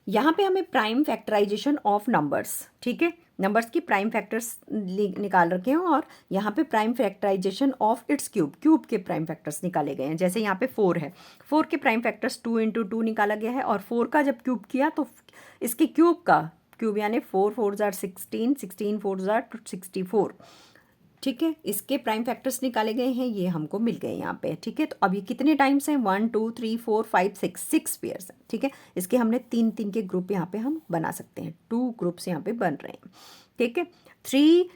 यहाँ पे हमें प्राइम फैक्टराइजेशन ऑफ नंबर्स, ठीक है, नंबर्स की प्राइम फैक्टर्स निकाल रखे हैं, और यहाँ पे prime factorization of its cube के प्राइम फैक्टर्स निकाले गए हैं। जैसे यहाँ पे 4 है, 4 के प्राइम फैक्टर्स 2 × 2 निकाला गया है, और 4 का जब क्यूब किया तो इसके क्यूब का क्यूब यानी 4 4 ज़ार 16, 16 4 ज़ार 64, ठीक है। इसके प्राइम फैक्टर्स निकाले गए हैं, ये हमको मिल गए यहाँ पे, ठीक है। तो अब ये कितने टाइम्स हैं? 1 2 3 4 5 6, 6 पेयर्स हैं, ठीक है। इसके हमने 3 3 के ग्रुप यहाँ पे हम बना सकते हैं, 2 ग्रुप्स यहाँ पे बन रहे हैं, ठीक है। 3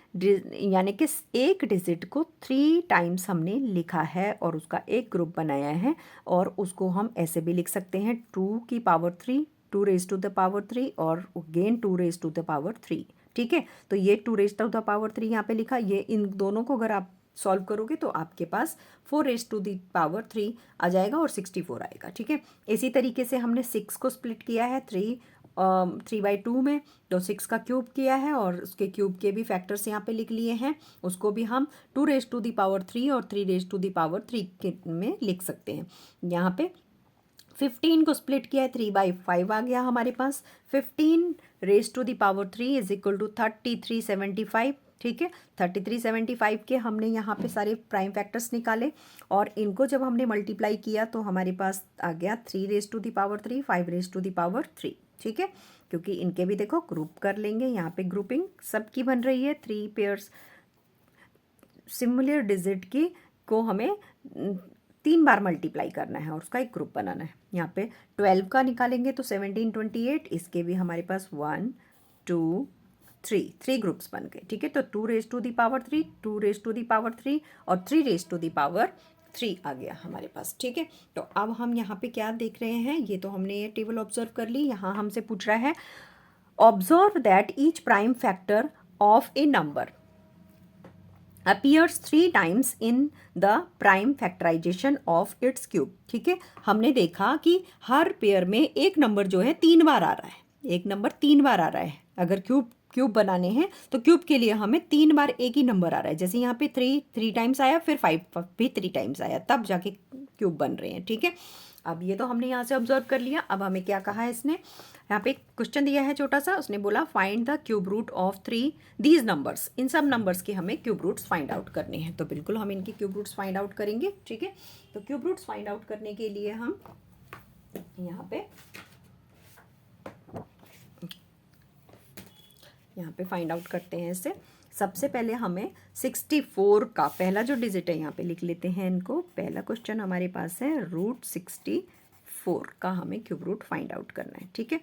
यानी कि एक डिजिट को 3 टाइम्स हमने लिखा है और उसका एक ग्रुप बनाया है, और उसको हम ऐसे भी लिख सकते हैं 2 की power 3 2 raise to the power 3 और again 2 raise to the power 3। ठीक है, तो ये 2 रेज टू द पावर 3 यहाँ पे लिखा। ये इन दोनों को अगर आप सॉल्व करोगे तो आपके पास 4 रेज टू द पावर 3 आ जाएगा और 64 आएगा। ठीक है, इसी तरीके से हमने 6 को स्प्लिट किया है 3/2 में, तो 6 का क्यूब किया है और उसके क्यूब के भी फैक्टर्स यहाँ पे लिख लिए हैं। उसको भी हम 2 रेज टू द पावर 3 और 3 रेज टू द पावर 3 के में लिख सकते हैं। यहाँ पे 15 को स्प्लिट किया है 3/5 आ गया हमारे पास। 15 raise to the power 3 is equal to 3375। ठीक है, 3375 के हमने यहाँ पे सारे प्राइम फैक्टर्स निकाले और इनको जब हमने मल्टीप्लाई किया तो हमारे पास आ गया 3 raise to the power 3, 5 raise to the power 3। ठीक है, क्योंकि इनके भी देखो ग्रुप कर लेंगे, यहाँ पे ग्रुपिंग सबकी बन रही है। 3 पेयर्स सिमिलर डिजिट की को हमें 3 बार मल्टीप्लाई करना है और उसका एक ग्रुप बनाना है। यहाँ पे 12 का निकालेंगे तो 1728, इसके भी हमारे पास 1 2 3 ग्रुप्स बन गए। ठीक है, तो 2 raise to the power 3, 2 raise to the power 3 और 3 रेज टू द पावर 3 आ गया हमारे पास। ठीक है, तो अब हम यहाँ पे क्या देख रहे हैं, ये तो हमने ये टेबल ऑब्जर्व कर ली। यहाँ हमसे पूछ रहा है observe that each prime factor of a number appears 3 times in the prime factorization of its cube। ठीक है, हमने देखा कि हर पेयर में एक नंबर जो है 3 बार आ रहा है, एक नंबर 3 बार आ रहा है। अगर क्यूब बनाने हैं तो क्यूब के लिए हमें 3 बार एक ही नंबर आ रहा है। जैसे यहाँ पे 3 टाइम्स आया, फिर 5 भी 3 टाइम्स आया, तब जाके क्यूब बन रहे हैं। ठीक है, अब ये तो हमने यहाँ से ऑब्जर्व कर लिया। अब हमें क्या कहा है इसने, यहाँ पे क्वेश्चन दिया है छोटा सा, उसने बोला find the cube root of 3 these numbers. इन सब नंबर्स के हमें क्यूब रूट्स फाइंड आउट करने हैं, तो बिल्कुल हम इनके क्यूब रूट्स फाइंड आउट करेंगे। ठीक है, तो क्यूब रूट्स फाइंड आउट करने के लिए हम यहाँ पे फाइंड आउट करते हैं इसे। सबसे पहले हमें 64 का पहला जो डिजिट है यहाँ पे लिख लेते हैं इनको। पहला क्वेश्चन हमारे पास है रूट 64 का हमें क्यूब रूट फाइंड आउट करना है। ठीक है,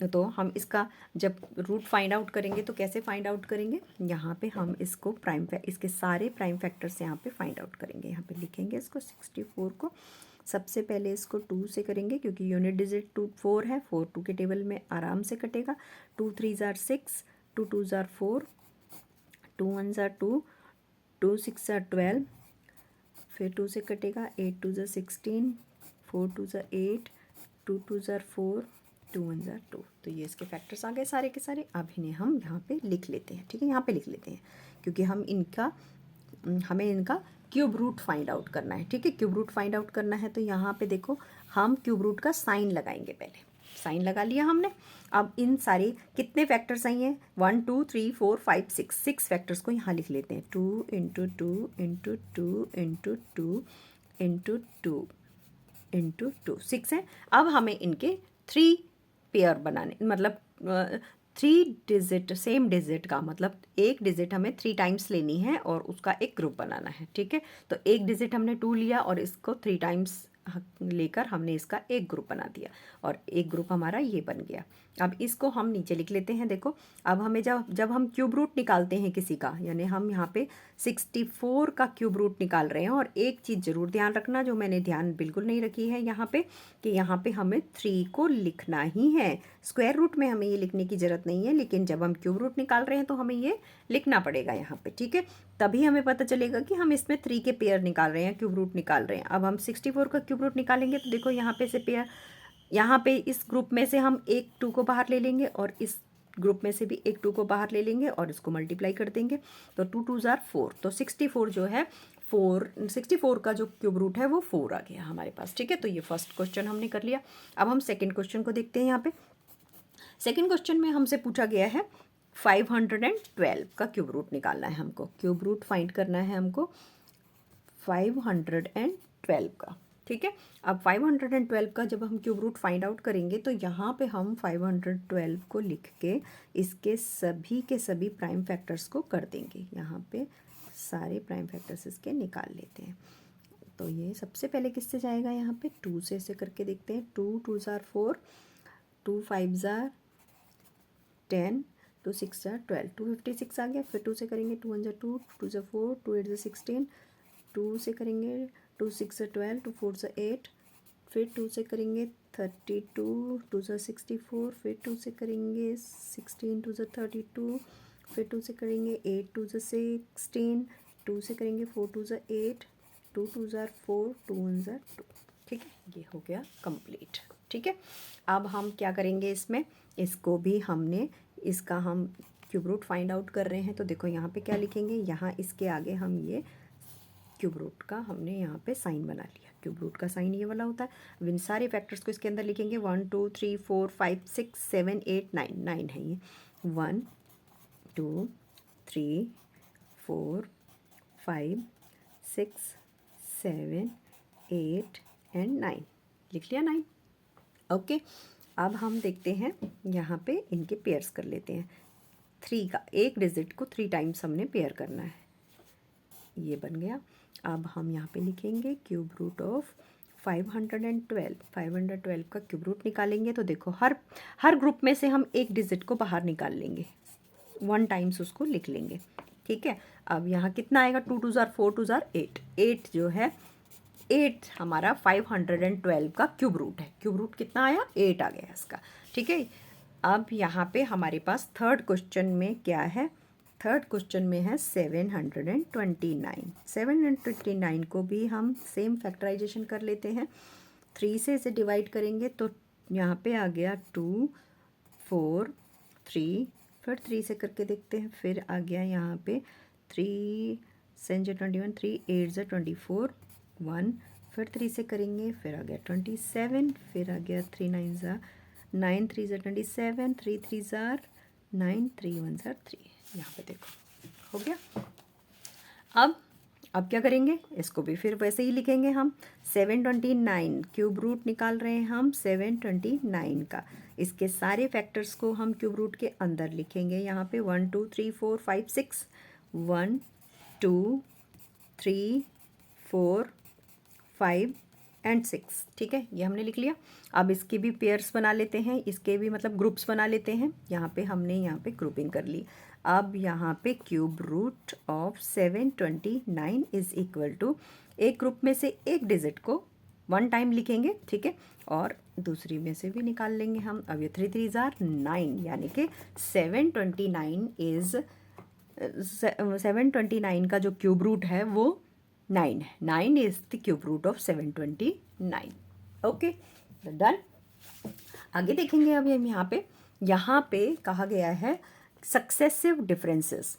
तो हम इसका जब रूट फाइंड आउट करेंगे तो कैसे फाइंड आउट करेंगे, यहाँ पे हम इसको इसके सारे प्राइम फैक्टर्स यहाँ पे फाइंड आउट करेंगे। यहाँ पे लिखेंगे इसको 64 को। सबसे पहले इसको 2 से करेंगे क्योंकि यूनिट डिजिट 4 है, 4 2 के टेबल में आराम से कटेगा। 2 3 जार 6, 2 2 जार 4, 2 1 जार 2, 2 6 जार 12, फिर 2 से कटेगा, 8 2 जार 16, 4 2 जार 8, 2 2 जार 4, 2 1 जार 2। तो ये इसके फैक्टर्स आ गए सारे के सारे। अब इन्हें हम यहाँ पे लिख लेते हैं। ठीक है, यहाँ पे लिख लेते हैं क्योंकि हमें इनका क्यूब रूट फाइंड आउट करना है। ठीक है, क्यूब रूट फाइंड आउट करना है तो यहाँ पे देखो हम क्यूब रूट का साइन लगाएंगे। पहले साइन लगा लिया हमने। अब इन सारे कितने फैक्टर्स आई हैं, 1 2 3 4 5 6 फैक्टर्स को यहाँ लिख लेते हैं। 2 into 2 into 2 into 2 into 2 into 2 6 है। अब हमें इनके 3 पेयर बनाने, मतलब 3 डिजिट सेम डिजिट का मतलब एक डिजिट हमें 3 टाइम्स लेनी है और उसका एक ग्रुप बनाना है। ठीक है, तो एक डिजिट हमने 2 लिया और इसको 3 टाइम्स लेकर हमने इसका एक ग्रुप बना दिया और एक ग्रुप हमारा ये बन गया। अब इसको हम नीचे लिख लेते हैं। देखो अब हमें जब हम क्यूब रूट निकालते हैं किसी का, यानी हम यहाँ पे 64 का क्यूब रूट निकाल रहे हैं। और एक चीज़ ज़रूर ध्यान रखना जो मैंने ध्यान बिल्कुल नहीं रखी है यहाँ पे, कि यहाँ पे हमें 3 को लिखना ही है। स्क्वायर रूट में हमें ये लिखने की ज़रूरत नहीं है, लेकिन जब हम क्यूब रूट निकाल रहे हैं तो हमें ये लिखना पड़ेगा यहाँ पे। ठीक है, तभी हमें पता चलेगा कि हम इसमें 3 के पेयर निकाल रहे हैं, क्यूब रूट निकाल रहे हैं। अब हम 64 का क्यूब रूट निकालेंगे तो देखो यहाँ पे से पेयर, यहाँ पे इस ग्रुप में से हम एक 2 को बाहर ले लेंगे और इस ग्रुप में से भी एक 2 को बाहर ले लेंगे और इसको मल्टीप्लाई कर देंगे। तो 2 2 जार 4, तो 64 जो है 64 का जो क्यूब रूट है वो 4 आ गया हमारे पास। ठीक है, तो ये फर्स्ट क्वेश्चन हमने कर लिया। अब हम सेकेंड क्वेश्चन को देखते हैं। यहाँ पे सेकेंड क्वेश्चन में हमसे पूछा गया है 512 का क्यूब रूट निकालना है हमको। क्यूब रूट फाइंड करना है हमको 512 का। ठीक है, अब 512 का जब हम क्यूब रूट फाइंड आउट करेंगे तो यहाँ पे हम 512 को लिख के इसके सभी के सभी प्राइम फैक्टर्स को कर देंगे। यहाँ पे सारे प्राइम फैक्टर्स इसके निकाल लेते हैं। तो ये सबसे पहले किससे जाएगा, यहाँ पे 2 से इसे करके देखते हैं। 2 2 जार 4, 2 5 जार 10, 2 6 जार 12, 256 आ गया। फिर 2 से करेंगे, 2 1 जार 2, 2 जार 4, 2 8 जार 16, 2 से करेंगे 2 6 जार 12, 2 4 जार 8, फिर 2 से करेंगे 32, 2 ज़ा 64, फिर 2 से करेंगे 16, 2 ज़ा 32, फिर 2 से करेंगे 8, 2 ज़ा 16, 2 से करेंगे 4, 2 ज़ा 8, 2 2 ज़ा 4, 2 1 ज़ा 2। ठीक है, ये हो गया कंप्लीट। ठीक है, अब हम क्या करेंगे इसमें, इसको भी हमने इसका हम क्यूब रूट फाइंड आउट कर रहे हैं। तो देखो यहाँ पे क्या लिखेंगे, यहाँ इसके आगे हम ये क्यूब रूट का हमने यहाँ पे साइन बना लिया। क्यूब रूट का साइन ये वाला होता है। अब इन सारे फैक्टर्स को इसके अंदर लिखेंगे। 1 2 3 4 5 6 7 8 9, 9 है ये। 1 2 3 4 5 6 7 8 एंड 9, लिख लिया 9। ओके, अब हम देखते हैं यहाँ पे इनके पेयर्स कर लेते हैं। 3 का एक डिजिट को 3 टाइम्स हमने पेयर करना है, ये बन गया। अब हम यहाँ पे लिखेंगे क्यूब रूट ऑफ 512। 512 का क्यूब रूट निकालेंगे तो देखो हर ग्रुप में से हम एक डिजिट को बाहर निकाल लेंगे, 1 टाइम्स उसको लिख लेंगे। ठीक है, अब यहाँ कितना आएगा, 2 2 ज़ार 4, 2 ज़ार 8, 8 जो है 8 हमारा 512 का क्यूब रूट है। क्यूब रूट कितना आया, 8 आ गया इसका। ठीक है, अब यहाँ पे हमारे पास थर्ड क्वेश्चन में क्या है, थर्ड क्वेश्चन में है 729। 729 को भी हम सेम फैक्टराइजेशन कर लेते हैं। 3 से इसे डिवाइड करेंगे तो यहाँ पे आ गया 2 4 3, फिर 3 से करके देखते हैं, फिर आ गया यहाँ पे 3 7 × 21, 3 8 × 24, 1, फिर 3 से करेंगे, फिर आ गया 27, फिर आ गया 3 9 ज़ा 9, 3 ज़ा 27, 3 3 ज़ार 9, 3 1 ज़ार 3। यहाँ पे देखो हो गया। अब क्या करेंगे, इसको भी फिर वैसे ही लिखेंगे हम। 729 क्यूब रूट निकाल रहे हैं हम 729 का। इसके सारे फैक्टर्स को हम क्यूब रूट के अंदर लिखेंगे। यहाँ पे 1 2 3 4 5 6, 1 2 3 4 5 एंड 6। ठीक है, ये हमने लिख लिया। अब इसके भी पेयर्स बना लेते हैं, इसके भी मतलब ग्रुप्स बना लेते हैं। यहाँ पे हमने यहाँ पे ग्रुपिंग कर ली। अब यहाँ पे cube root of 729 is equal to, एक ग्रुप में से एक डिजिट को 1 टाइम लिखेंगे। ठीक है, और दूसरी में से भी निकाल लेंगे हम। अब ये 3 3 ज़ार 9, यानी कि 729 का जो क्यूब रूट है वो 9 है। 9 is the cube root of 729। Okay, done. आगे देखेंगे अब हम यहाँ पे कहा गया है सक्सेसिव डिफरेंसेस।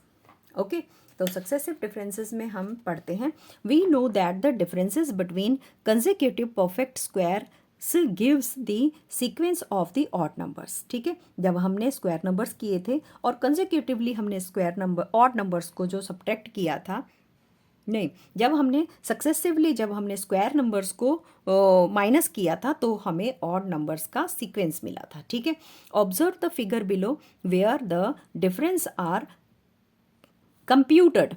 ओके, तो सक्सेसिव डिफरेंसेस में हम पढ़ते हैं, we know that the differences between consecutive perfect square gives the sequence of the odd numbers. ठीक है, जब हमने स्क्वायर नंबर्स किए थे और कंसेक्यूटिवली हमने स्क्वायर नंबर ऑड नंबर्स को जो सब्ट्रैक्ट किया था, नहीं, जब हमने सक्सेसिवली जब हमने स्क्वायर नंबर्स को माइनस किया था तो हमें ऑड नंबर्स का सीक्वेंस मिला था। ठीक है, observe the figure below where the difference are computed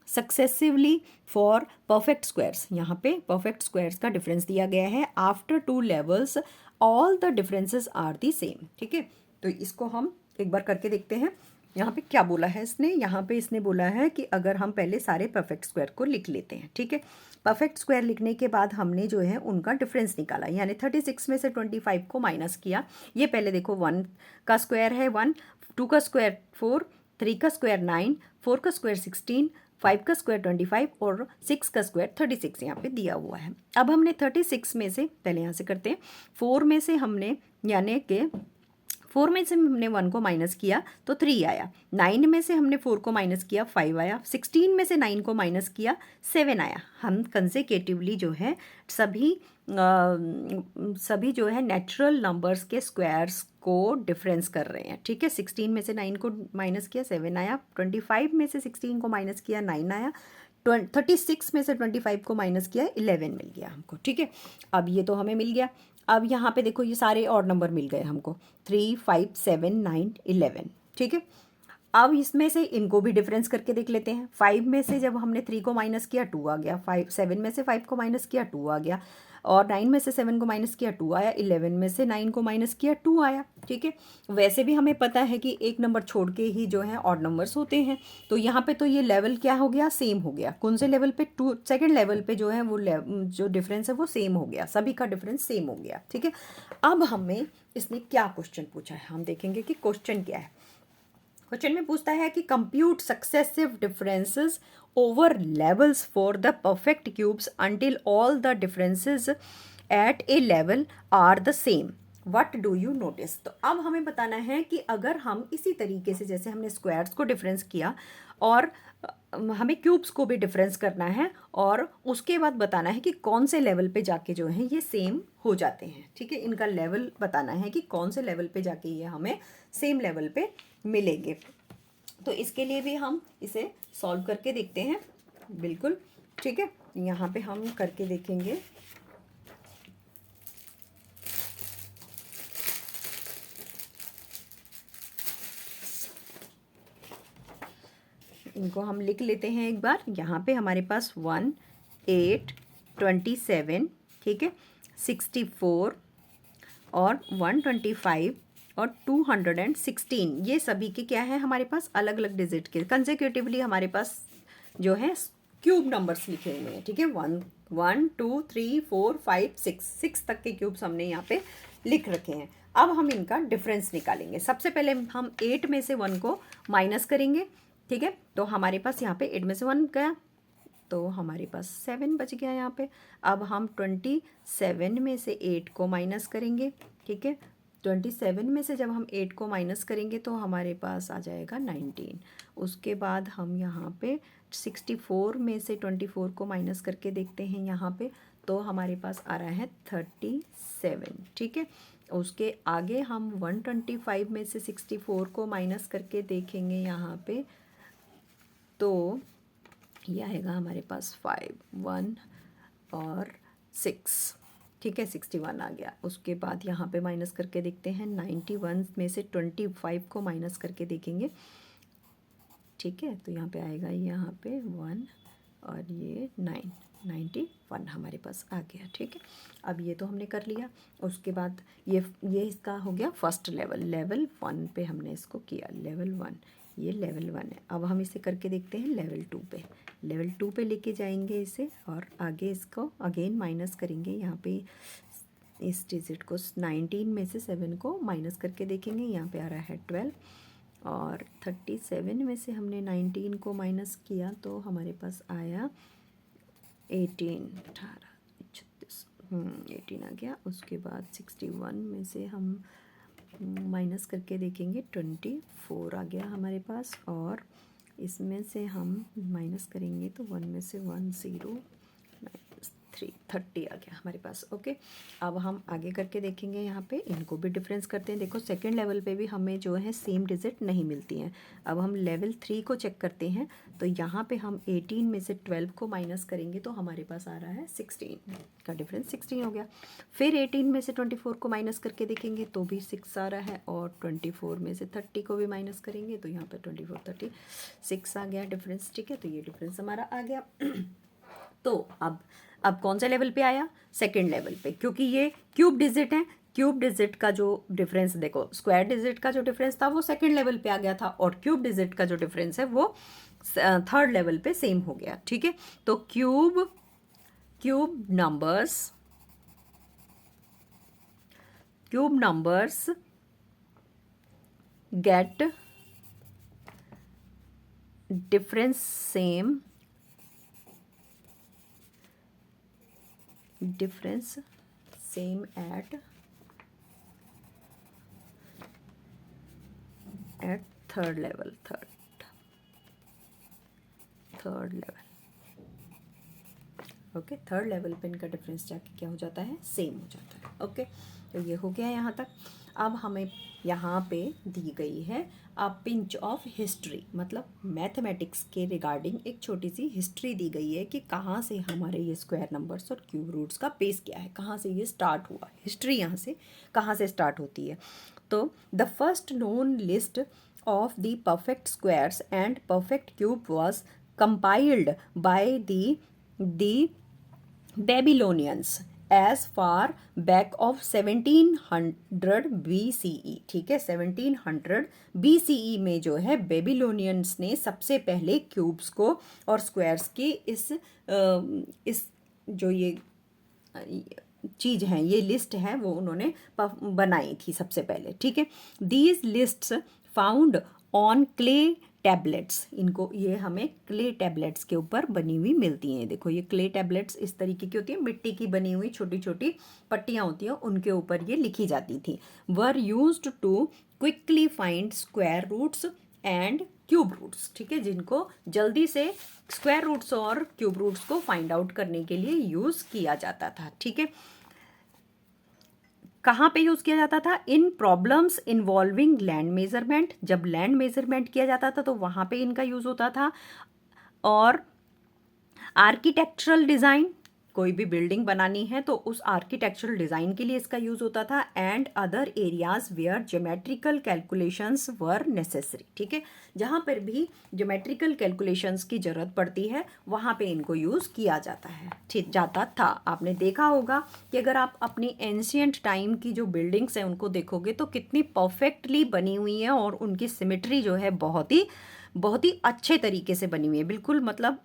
successively for perfect squares. यहाँ पे परफेक्ट स्क्वायर्स का डिफरेंस दिया गया है। After 2 levels all the differences are the same. ठीक है, तो इसको हम एक बार करके देखते हैं। यहाँ पे क्या बोला है इसने, यहाँ पे इसने बोला है कि अगर हम पहले सारे परफेक्ट स्क्वायर को लिख लेते हैं। ठीक है, परफेक्ट स्क्वायर लिखने के बाद हमने जो है उनका डिफरेंस निकाला, यानी 36 में से 25 को माइनस किया। ये पहले देखो 1 का स्क्वायर है 1, 2 का स्क्वायर 4, 3 का स्क्वायर 9, 4 का स्क्वायर 16, 5 का स्क्वायर 25 और 6 का स्क्वायर 36 यहाँ पे दिया हुआ है। अब हमने 36 में से पहले यहाँ से करते हैं, 4 में से हमने यानी कि 4 में से हमने 1 को माइनस किया तो 3 आया, 9 में से हमने 4 को माइनस किया 5 आया, 16 में से 9 को माइनस किया 7 आया। हम कंसेक्यूटिवली जो है सभी जो है नेचुरल नंबर्स के स्क्वायर्स को डिफरेंस कर रहे हैं। ठीक है, 16 में से 9 को माइनस किया 7 आया, 25 में से 16 को माइनस किया 9 आया, 36 में से 25 को माइनस किया 11 मिल गया हमको। ठीक है, अब ये तो हमें मिल गया। अब यहाँ पे देखो ये सारे ऑड नंबर मिल गए हमको, 3 5 7 9 11। ठीक है, अब इसमें से इनको भी डिफरेंस करके देख लेते हैं। 5 में से जब हमने 3 को माइनस किया 2 आ गया, 7 में से 5 को माइनस किया 2 आ गया, और 9 में से 7 को माइनस किया 2 आया, 11 में से 9 को माइनस किया 2 आया। ठीक है, वैसे भी हमें पता है कि एक नंबर छोड़ के ही जो है ऑड नंबर्स होते हैं। तो यहाँ पे तो ये लेवल क्या हो गया, सेम हो गया। कौन से लेवल पे, सेकेंड लेवल पे जो है वो जो डिफरेंस है वो सेम हो गया, सभी का डिफरेंस सेम हो गया। ठीक है, अब हमें इसने क्या क्वेश्चन पूछा है, हम देखेंगे कि क्वेश्चन क्या है। क्वेश्चन में पूछता है कि compute successive differences over levels for the perfect cubes until all the differences at a level are the same, what do you notice. तो अब हमें बताना है कि अगर हम इसी तरीके से जैसे हमने स्क्वायर्स को डिफरेंस किया और हमें क्यूब्स को भी डिफरेंस करना है और उसके बाद बताना है कि कौन से लेवल पे जाके जो है ये सेम हो जाते हैं। ठीक है, इनका लेवल बताना है कि कौन से लेवल पे जाके ये हमें सेम लेवल पे मिलेंगे। तो इसके लिए भी हम इसे सॉल्व करके देखते हैं। बिल्कुल ठीक है, यहाँ पे हम करके देखेंगे। इनको हम लिख लेते हैं एक बार। यहाँ पे हमारे पास 1, 8, 27, ठीक है, 64 और 125 और 216, ये सभी के क्या है हमारे पास अलग अलग डिजिट के कंसेक्यूटिवली हमारे पास जो है क्यूब नंबर्स लिखे हुए हैं। ठीक है, 1, 1, 2, 3, 4, 5, 6 तक के क्यूब्स हमने यहाँ पे लिख रखे हैं। अब हम इनका डिफरेंस निकालेंगे। सबसे पहले हम 8 में से 1 को माइनस करेंगे। ठीक है, तो हमारे पास यहाँ पे 8 में से 1 गया तो हमारे पास 7 बच गया यहाँ पे। अब हम 27 में से 8 को माइनस करेंगे। ठीक है, 27 में से जब हम 8 को माइनस करेंगे तो हमारे पास आ जाएगा 19। उसके बाद हम यहाँ पे 64 में से 24 को माइनस करके देखते हैं यहाँ पे, तो हमारे पास आ रहा है 37। ठीक है, उसके आगे हम 125 में से 64 को माइनस करके देखेंगे यहाँ पे, तो ये आएगा हमारे पास 5, 1 और 6। ठीक है, 61 आ गया। उसके बाद यहाँ पे माइनस करके देखते हैं, 91 में से 25 को माइनस करके देखेंगे। ठीक है, तो यहाँ पे आएगा यहाँ पे 1 और ये 9, 91 हमारे पास आ गया। ठीक है, अब ये तो हमने कर लिया। उसके बाद ये इसका हो गया फर्स्ट लेवल, लेवल 1 पे हमने इसको किया, लेवल 1, ये लेवल 1 है। अब हम इसे करके देखते हैं लेवल 2 पे। लेवल 2 पे लेके जाएंगे इसे और आगे इसको अगेन माइनस करेंगे। यहाँ पे इस डिजिट को 19 में से 7 को माइनस करके देखेंगे, यहाँ पे आ रहा है 12 और 37 में से हमने 19 को माइनस किया तो हमारे पास आया 18, 18 आ गया। उसके बाद 61 में से हम माइनस करके देखेंगे, 24 आ गया हमारे पास और इसमें से हम माइनस करेंगे तो 1 में से 1, 0, 3, 30 आ गया हमारे पास। ओके, अब हम आगे करके देखेंगे। यहाँ पे इनको भी डिफरेंस करते हैं। देखो सेकेंड लेवल पे भी हमें जो है सेम डिजिट नहीं मिलती हैं। अब हम लेवल 3 को चेक करते हैं, तो यहाँ पे हम 18 में से 12 को माइनस करेंगे तो हमारे पास आ रहा है 16 का डिफरेंस, 16 हो गया। फिर 18 में से 24 को माइनस करके देखेंगे तो भी 6 आ रहा है और 24 में से 30 को भी माइनस करेंगे तो यहाँ पर 24, 36 आ गया डिफरेंस। ठीक है, तो ये डिफरेंस हमारा आ गया। तो अब कौन से लेवल पे आया, सेकंड लेवल पे, क्योंकि ये क्यूब डिजिट है। क्यूब डिजिट का जो डिफरेंस, देखो स्क्वायर डिजिट का जो डिफरेंस था वो सेकंड लेवल पे आ गया था और क्यूब डिजिट का जो डिफरेंस है वो थर्ड लेवल पे सेम हो गया। ठीक है, तो cube numbers get difference same at third level, okay, third level पे इनका डिफरेंस जाके क्या हो जाता है, सेम हो जाता है। ओके, तो ये हो गया यहाँ तक। अब हमें यहाँ पे दी गई है अ पिंच ऑफ हिस्ट्री, मतलब मैथमेटिक्स के रिगार्डिंग एक छोटी सी हिस्ट्री दी गई है कि कहाँ से हमारे ये स्क्वायर नंबर्स और क्यूब रूट्स का बेस क्या है, कहाँ से ये स्टार्ट हुआ, हिस्ट्री यहाँ से कहाँ से स्टार्ट होती है। तो the first known list of the perfect squares and perfect cube was compiled by the Babylonians as far back of 1700 BCE। ठीक है, 1700 BCE में जो है बेबीलोनियंस ने सबसे पहले क्यूब्स को और स्क्वायर्स के इस जो ये चीज़ है, ये लिस्ट है, वो उन्होंने बनाई थी सबसे पहले। ठीक है, these lists found on clay tablets, इनको ये हमें क्ले टैबलेट्स के ऊपर बनी हुई मिलती हैं। देखो ये क्ले टैबलेट्स इस तरीके की होती है, मिट्टी की बनी हुई छोटी छोटी पट्टियाँ होती हैं, उनके ऊपर ये लिखी जाती थी। Were used to quickly find square roots and cube roots. ठीक है, जिनको जल्दी से स्क्वायर रूट्स और क्यूब रूट्स को फाइंड आउट करने के लिए यूज़ किया जाता था। ठीक है, कहाँ पे यूज़ किया जाता था? इन प्रॉब्लम्स इन्वॉल्विंग लैंड मेजरमेंट, जब लैंड मेजरमेंट किया जाता था तो वहाँ पे इनका यूज़ होता था। और आर्किटेक्चरल डिज़ाइन, कोई भी बिल्डिंग बनानी है तो उस आर्किटेक्चरल डिज़ाइन के लिए इसका यूज़ होता था। And other areas where geometrical calculations were necessary. ठीक है, जहाँ पर भी ज्योमेट्रिकल कैलकुलेशंस की ज़रूरत पड़ती है वहाँ पे इनको यूज़ किया जाता है, ठीक जाता था। आपने देखा होगा कि अगर आप अपनी एंशियंट टाइम की जो बिल्डिंग्स हैं उनको देखोगे तो कितनी परफेक्टली बनी हुई हैं और उनकी सिमेट्री जो है बहुत ही अच्छे तरीके से बनी हुई है, बिल्कुल मतलब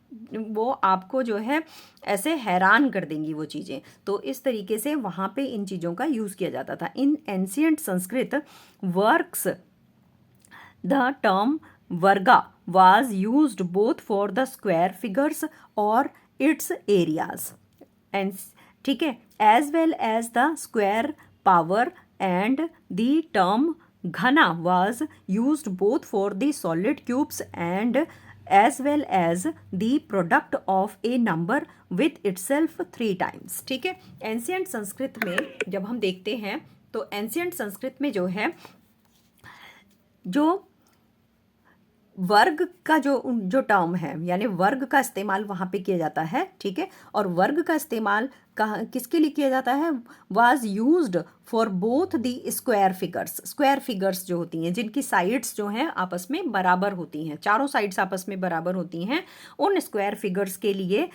वो आपको जो है ऐसे हैरान कर देंगी वो चीज़ें। तो इस तरीके से वहाँ पे इन चीज़ों का यूज़ किया जाता था। In ancient Sanskrit works the term वर्गा was used both for the square figures or its areas and ठीक है, as well as the square power, and the term घना was used both for the solid cubes and as well as the product of a number with itself 3 times। ठीक है, ancient Sanskrit में जब हम देखते हैं तो एंशियंट संस्कृत में जो है जो वर्ग का जो टर्म है यानी वर्ग का इस्तेमाल वहाँ पे किया जाता है। ठीक है, और वर्ग का इस्तेमाल कहाँ किसके लिए किया जाता है? Was used for both the square figures. Square figures जो होती हैं जिनकी साइड्स जो हैं आपस में बराबर होती हैं, चारों साइड्स आपस में बराबर होती हैं, उन स्क्वायर फिगर्स के लिए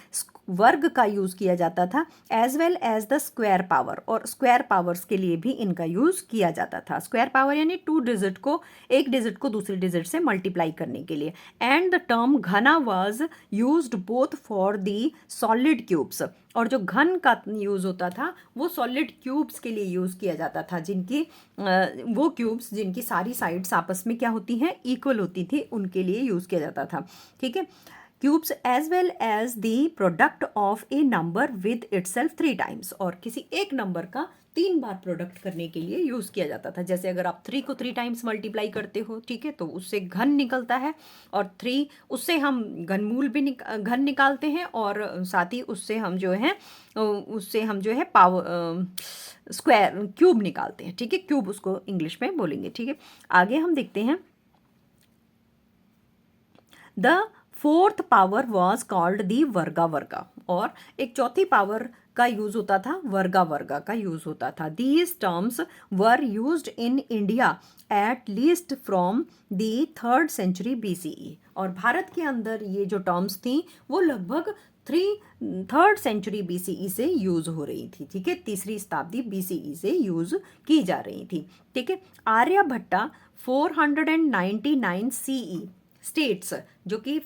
वर्ग का यूज़ किया जाता था। As well as the square power, और स्क्वायर पावर्स के लिए भी इनका यूज़ किया जाता था। स्क्वायर पावर यानी 2 डिजिट को, एक डिजिट को दूसरे डिजिट से मल्टीप्लाई करने के लिए। एंड द टर्म घना was used both for the solid cubes, और जो घन का यूज़ होता था वो सॉलिड क्यूब्स के लिए यूज़ किया जाता था, जिनकी वो क्यूब्स जिनकी सारी साइड्स आपस में क्या होती हैं, इक्वल होती थी, उनके लिए यूज़ किया जाता था। ठीक है, cubes as well as the product of a number with itself 3 times, और किसी एक नंबर का 3 बार प्रोडक्ट करने के लिए यूज़ किया जाता था। जैसे अगर आप 3 को 3 टाइम्स मल्टीप्लाई करते हो, ठीक है, तो उससे घन निकलता है, और 3 उससे हम घनमूल भी घन निकालते हैं, और साथ ही उससे हम जो है पावर स्क्वायर क्यूब निकालते हैं। ठीक है, क्यूब उसको इंग्लिश में बोलेंगे। ठीक है, आगे हम देखते हैं the fourth power was called the वर्गा वर्गा, और एक चौथी पावर का यूज होता था, वर्गा वर्गा का यूज होता था। These terms were used in India at least from the 3rd century BCE, और भारत के अंदर ये जो टर्म्स थी वो लगभग 3rd century BCE से यूज हो रही थी। ठीक है, 3री शताब्दी BCE से यूज की जा रही थी। ठीक है, आर्यभट्टा 499 CE स्टेट्स, जो कि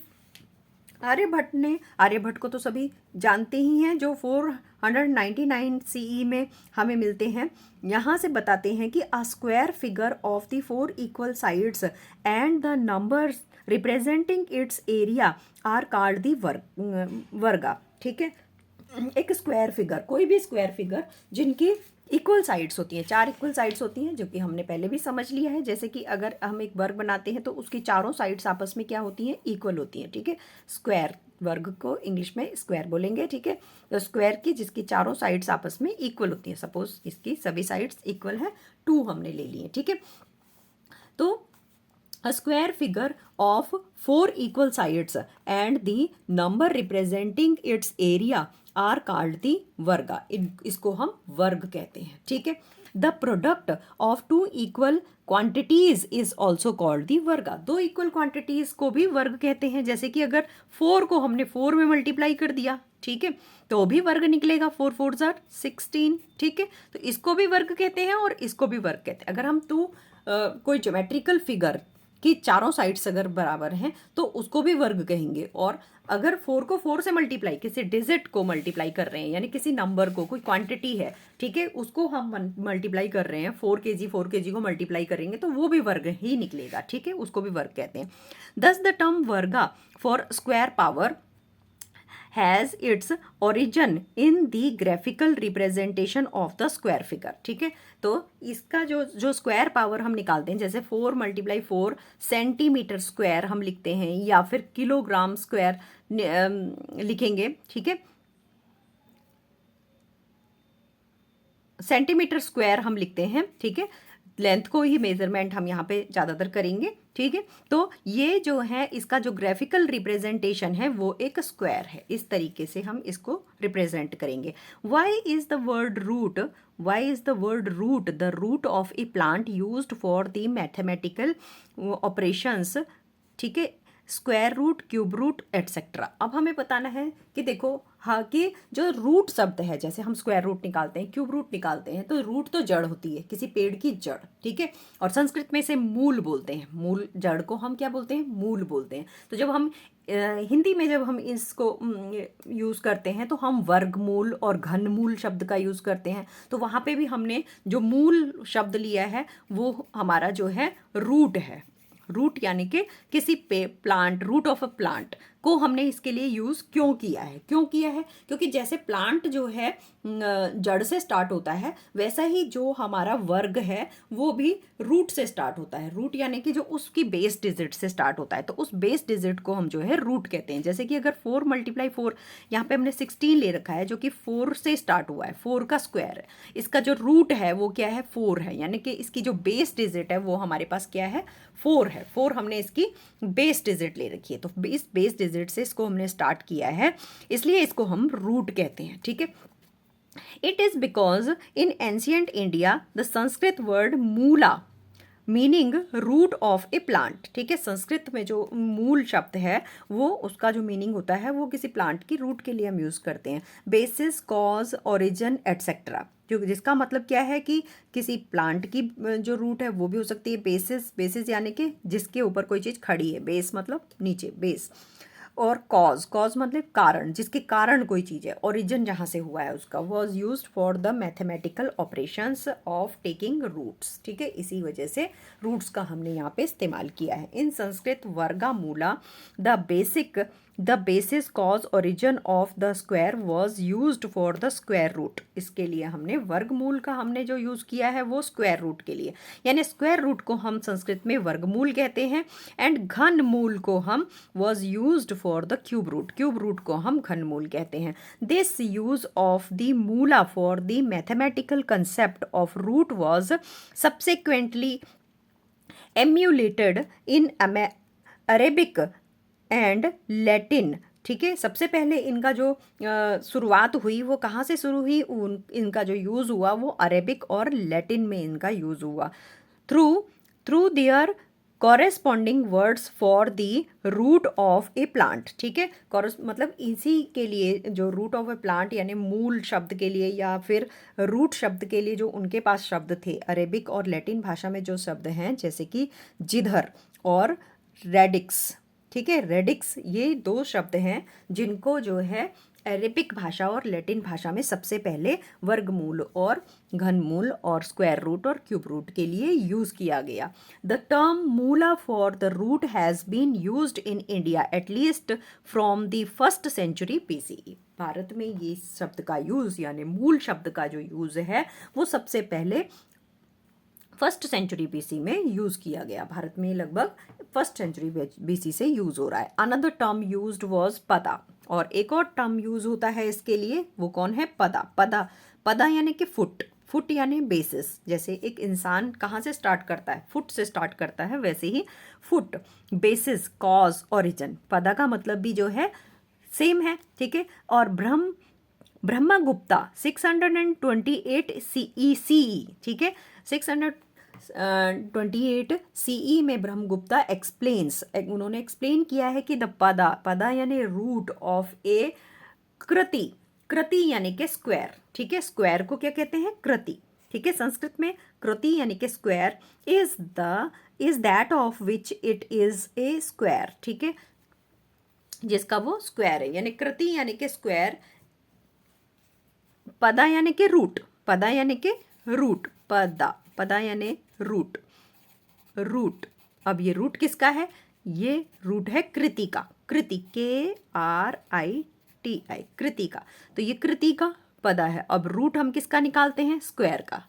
आर्यभट्ट को तो सभी जानते ही हैं, जो 499 CE में हमें मिलते हैं। यहाँ से बताते हैं कि a square figure of the 4 equal sides and the numbers representing its area are called the varga. ठीक है, एक स्क्वायर फिगर, कोई भी स्क्वायर फिगर जिनकी इक्वल साइड्स होती हैं, 4 इक्वल साइड्स होती हैं, जो कि हमने पहले भी समझ लिया है। जैसे कि अगर हम एक वर्ग बनाते हैं तो उसकी चारों साइड्स आपस में क्या होती हैं, इक्वल होती हैं। ठीक है, स्क्वायर, वर्ग को इंग्लिश में स्क्वायर बोलेंगे। ठीक है, तो स्क्वायर की जिसकी चारों साइड्स आपस में इक्वल होती हैं, सपोज इसकी सभी साइड्स इक्वल है, 2 हमने ले लिए। ठीक है, तो a square figure of 4 equal sides and the number representing its area are called the वर्गा। इसको हम वर्ग कहते हैं। ठीक है, the product of two equal quantities is also called the varga. दो इक्वल क्वांटिटीज को भी वर्ग कहते हैं। जैसे कि अगर 4 को हमने 4 में मल्टीप्लाई कर दिया, ठीक है, तो भी वर्ग निकलेगा, 4 4 आर 16, ठीक है। तो इसको भी वर्ग कहते हैं और इसको भी वर्ग कहते हैं। अगर हम कोई ज्योमेट्रिकल फिगर कि चारों साइड्स अगर बराबर हैं तो उसको भी वर्ग कहेंगे। और अगर 4 को 4 से मल्टीप्लाई, किसी डिजिट को मल्टीप्लाई कर रहे हैं, यानी किसी नंबर को, कोई क्वांटिटी है, ठीक है, उसको हम मल्टीप्लाई कर रहे हैं, 4 kg को मल्टीप्लाई करेंगे तो वो भी वर्ग ही निकलेगा, ठीक है, उसको भी वर्ग कहते हैं। दस द टर्म वर्गा for square power has its origin in the graphical representation of the square figure, ठीक है। तो इसका जो स्क्वायर पावर हम निकालते हैं, जैसे 4 × 4 सेंटीमीटर स्क्वायर हम लिखते हैं, या फिर किलोग्राम स्क्वायर लिखेंगे, ठीक है, सेंटीमीटर स्क्वायर हम लिखते हैं, ठीक है। लेंथ को ही मेजरमेंट हम यहाँ पे ज़्यादातर करेंगे, ठीक है। तो ये जो है इसका जो ग्राफिकल रिप्रेजेंटेशन है वो एक स्क्वायर है। इस तरीके से हम इसको रिप्रेजेंट करेंगे। Why is the word root the root of a plant used for the mathematical operations, ठीक है, square root, cube root etcetera. अब हमें बताना है कि देखो, हाँ, कि जो रूट शब्द है, जैसे हम स्क्वायर रूट निकालते हैं, क्यूब रूट निकालते हैं, तो रूट तो जड़ होती है, किसी पेड़ की जड़, ठीक है। और संस्कृत में इसे मूल बोलते हैं। मूल, जड़ को हम क्या बोलते हैं? मूल बोलते हैं। तो जब हम हिंदी में जब हम इसको यूज़ करते हैं तो हम वर्गमूल और घनमूल शब्द का यूज़ करते हैं। तो वहाँ पे भी हमने जो मूल शब्द लिया है वो हमारा जो है रूट है। रूट यानी कि किसी plant, root of a plant को हमने इसके लिए यूज़ क्यों किया है? क्योंकि जैसे प्लांट जो है जड़ से स्टार्ट होता है, वैसा ही जो हमारा वर्ग है वो भी रूट से स्टार्ट होता है। रूट यानी कि जो उसकी बेस डिजिट से स्टार्ट होता है, तो उस बेस डिजिट को हम जो है रूट कहते हैं। जैसे कि अगर 4 × 4, यहाँ पे हमने 16 ले रखा है, जो कि 4 से स्टार्ट हुआ है, 4 का स्क्वायर है। इसका जो रूट है वो क्या है? 4 है। यानी कि इसकी जो बेस डिजिट है वो हमारे पास क्या है? 4 है। 4 हमने इसकी बेस डिजिट ले रखी है, तो इस बेस डिजिट से इसको हमने स्टार्ट किया है, इसलिए इसको हम रूट कहते हैं, ठीक है। It is because in ancient India the Sanskrit word mula meaning root of a plant, ठीक है। संस्कृत में जो मूल शब्द है वो, उसका जो मीनिंग होता है वो किसी प्लांट की रूट के लिए हम यूज़ करते हैं। बेसिस, कॉज, ओरिजिन एटसेट्रा, जो जिसका मतलब क्या है कि किसी प्लांट की जो रूट है वो भी हो सकती है। बेसिस यानी कि जिसके ऊपर कोई चीज़ खड़ी है, बेस मतलब नीचे, बेस। और कॉज मतलब कारण, जिसके कारण कोई चीज़ है। ओरिजिन जहाँ से हुआ है उसका। Was use for the mathematical operations of taking roots, ठीक है। इसी वजह से रूट्स का हमने यहाँ पे इस्तेमाल किया है। In Sanskrit varga mula the basis, cause, origin of the square was used for the square root. इसके लिए हमने वर्गमूल का हमने जो यूज़ किया है वो स्क्वायर रूट के लिए, यानी स्क्वायर रूट को हम संस्कृत में वर्गमूल कहते हैं। एंड घन मूल को हम was used for the cube root को हम घनमूल कहते हैं। This use of the mula for the mathematical concept of root was subsequently emulated in Arabic and Latin, ठीक है। सबसे पहले इनका जो शुरुआत हुई वो कहाँ से शुरू हुई? इनका जो यूज़ हुआ वो अरेबिक और लैटिन में इनका यूज़ हुआ। Through their corresponding words for the root of a plant, ठीक है। मतलब इसी के लिए जो रूट ऑफ ए प्लांट यानी मूल शब्द के लिए या फिर रूट शब्द के लिए जो उनके पास शब्द थे, अरेबिक और लैटिन भाषा में जो शब्द हैं, जैसे कि जिधर और रेडिक्स, ठीक है। रेडिक्स, ये 2 शब्द हैं जिनको जो है अरेबिक भाषा और लैटिन भाषा में सबसे पहले वर्गमूल और घनमूल और स्क्वायर रूट और क्यूब रूट के लिए यूज़ किया गया। The term mula for the root has been used in India at least from the 1st century BCE। Bharat में ये शब्द का यूज़ यानी मूल शब्द का जो यूज़ है वो सबसे पहले 1st century BC में यूज़ किया गया। भारत में लगभग 1st century BC से यूज़ हो रहा है। अनदर टर्म यूज्ड वाज पदा, और एक और टर्म यूज़ होता है इसके लिए, वो कौन है? पदा यानी कि फुट यानी बेसिस। जैसे एक इंसान कहाँ से स्टार्ट करता है? फुट से स्टार्ट करता है, वैसे ही फुट, बेसिस, कॉज, ओरिजिन। पदा का मतलब भी जो है सेम है, ठीक है। और ब्रह्मगुप्ता 628 CE, ठीक है, 628 CE में ब्रह्मगुप्ता एक्सप्लेन्स, उन्होंने एक्सप्लेन किया है कि द पदा यानी रूट ऑफ ए कृति, कृति यानी कि स्क्वायर, ठीक है, स्क्वायर को क्या कहते हैं, कृति, ठीक है, संस्कृत में कृति यानी कि square is that of which it is a square, ठीक है, जिसका वो स्क्वायर है, यानी कृति यानी कि स्क्वायर, पदा यानी कि रूट, पदा यानी कि रूट, पदा यानी रूट, रूट, अब ये रूट किसका है, ये रूट है कृति का, कृति KRITI, कृति का, तो ये कृति का पदा है। अब रूट हम किसका निकालते हैं, स्क्वायर का,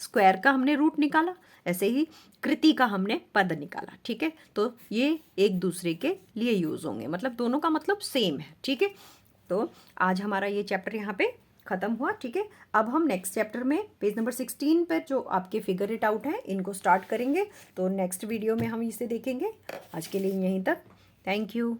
स्क्वायर का हमने रूट निकाला, ऐसे ही कृति का हमने पद निकाला, ठीक है, तो ये एक दूसरे के लिए यूज होंगे, मतलब दोनों का मतलब सेम है, ठीक है। तो आज हमारा ये चैप्टर यहाँ पे ख़त्म हुआ, ठीक है। अब हम नेक्स्ट चैप्टर में पेज नंबर 16 पर जो आपके फिगर इट आउट हैं इनको स्टार्ट करेंगे, तो नेक्स्ट वीडियो में हम इसे देखेंगे। आज के लिए यहीं तक, थैंक यू।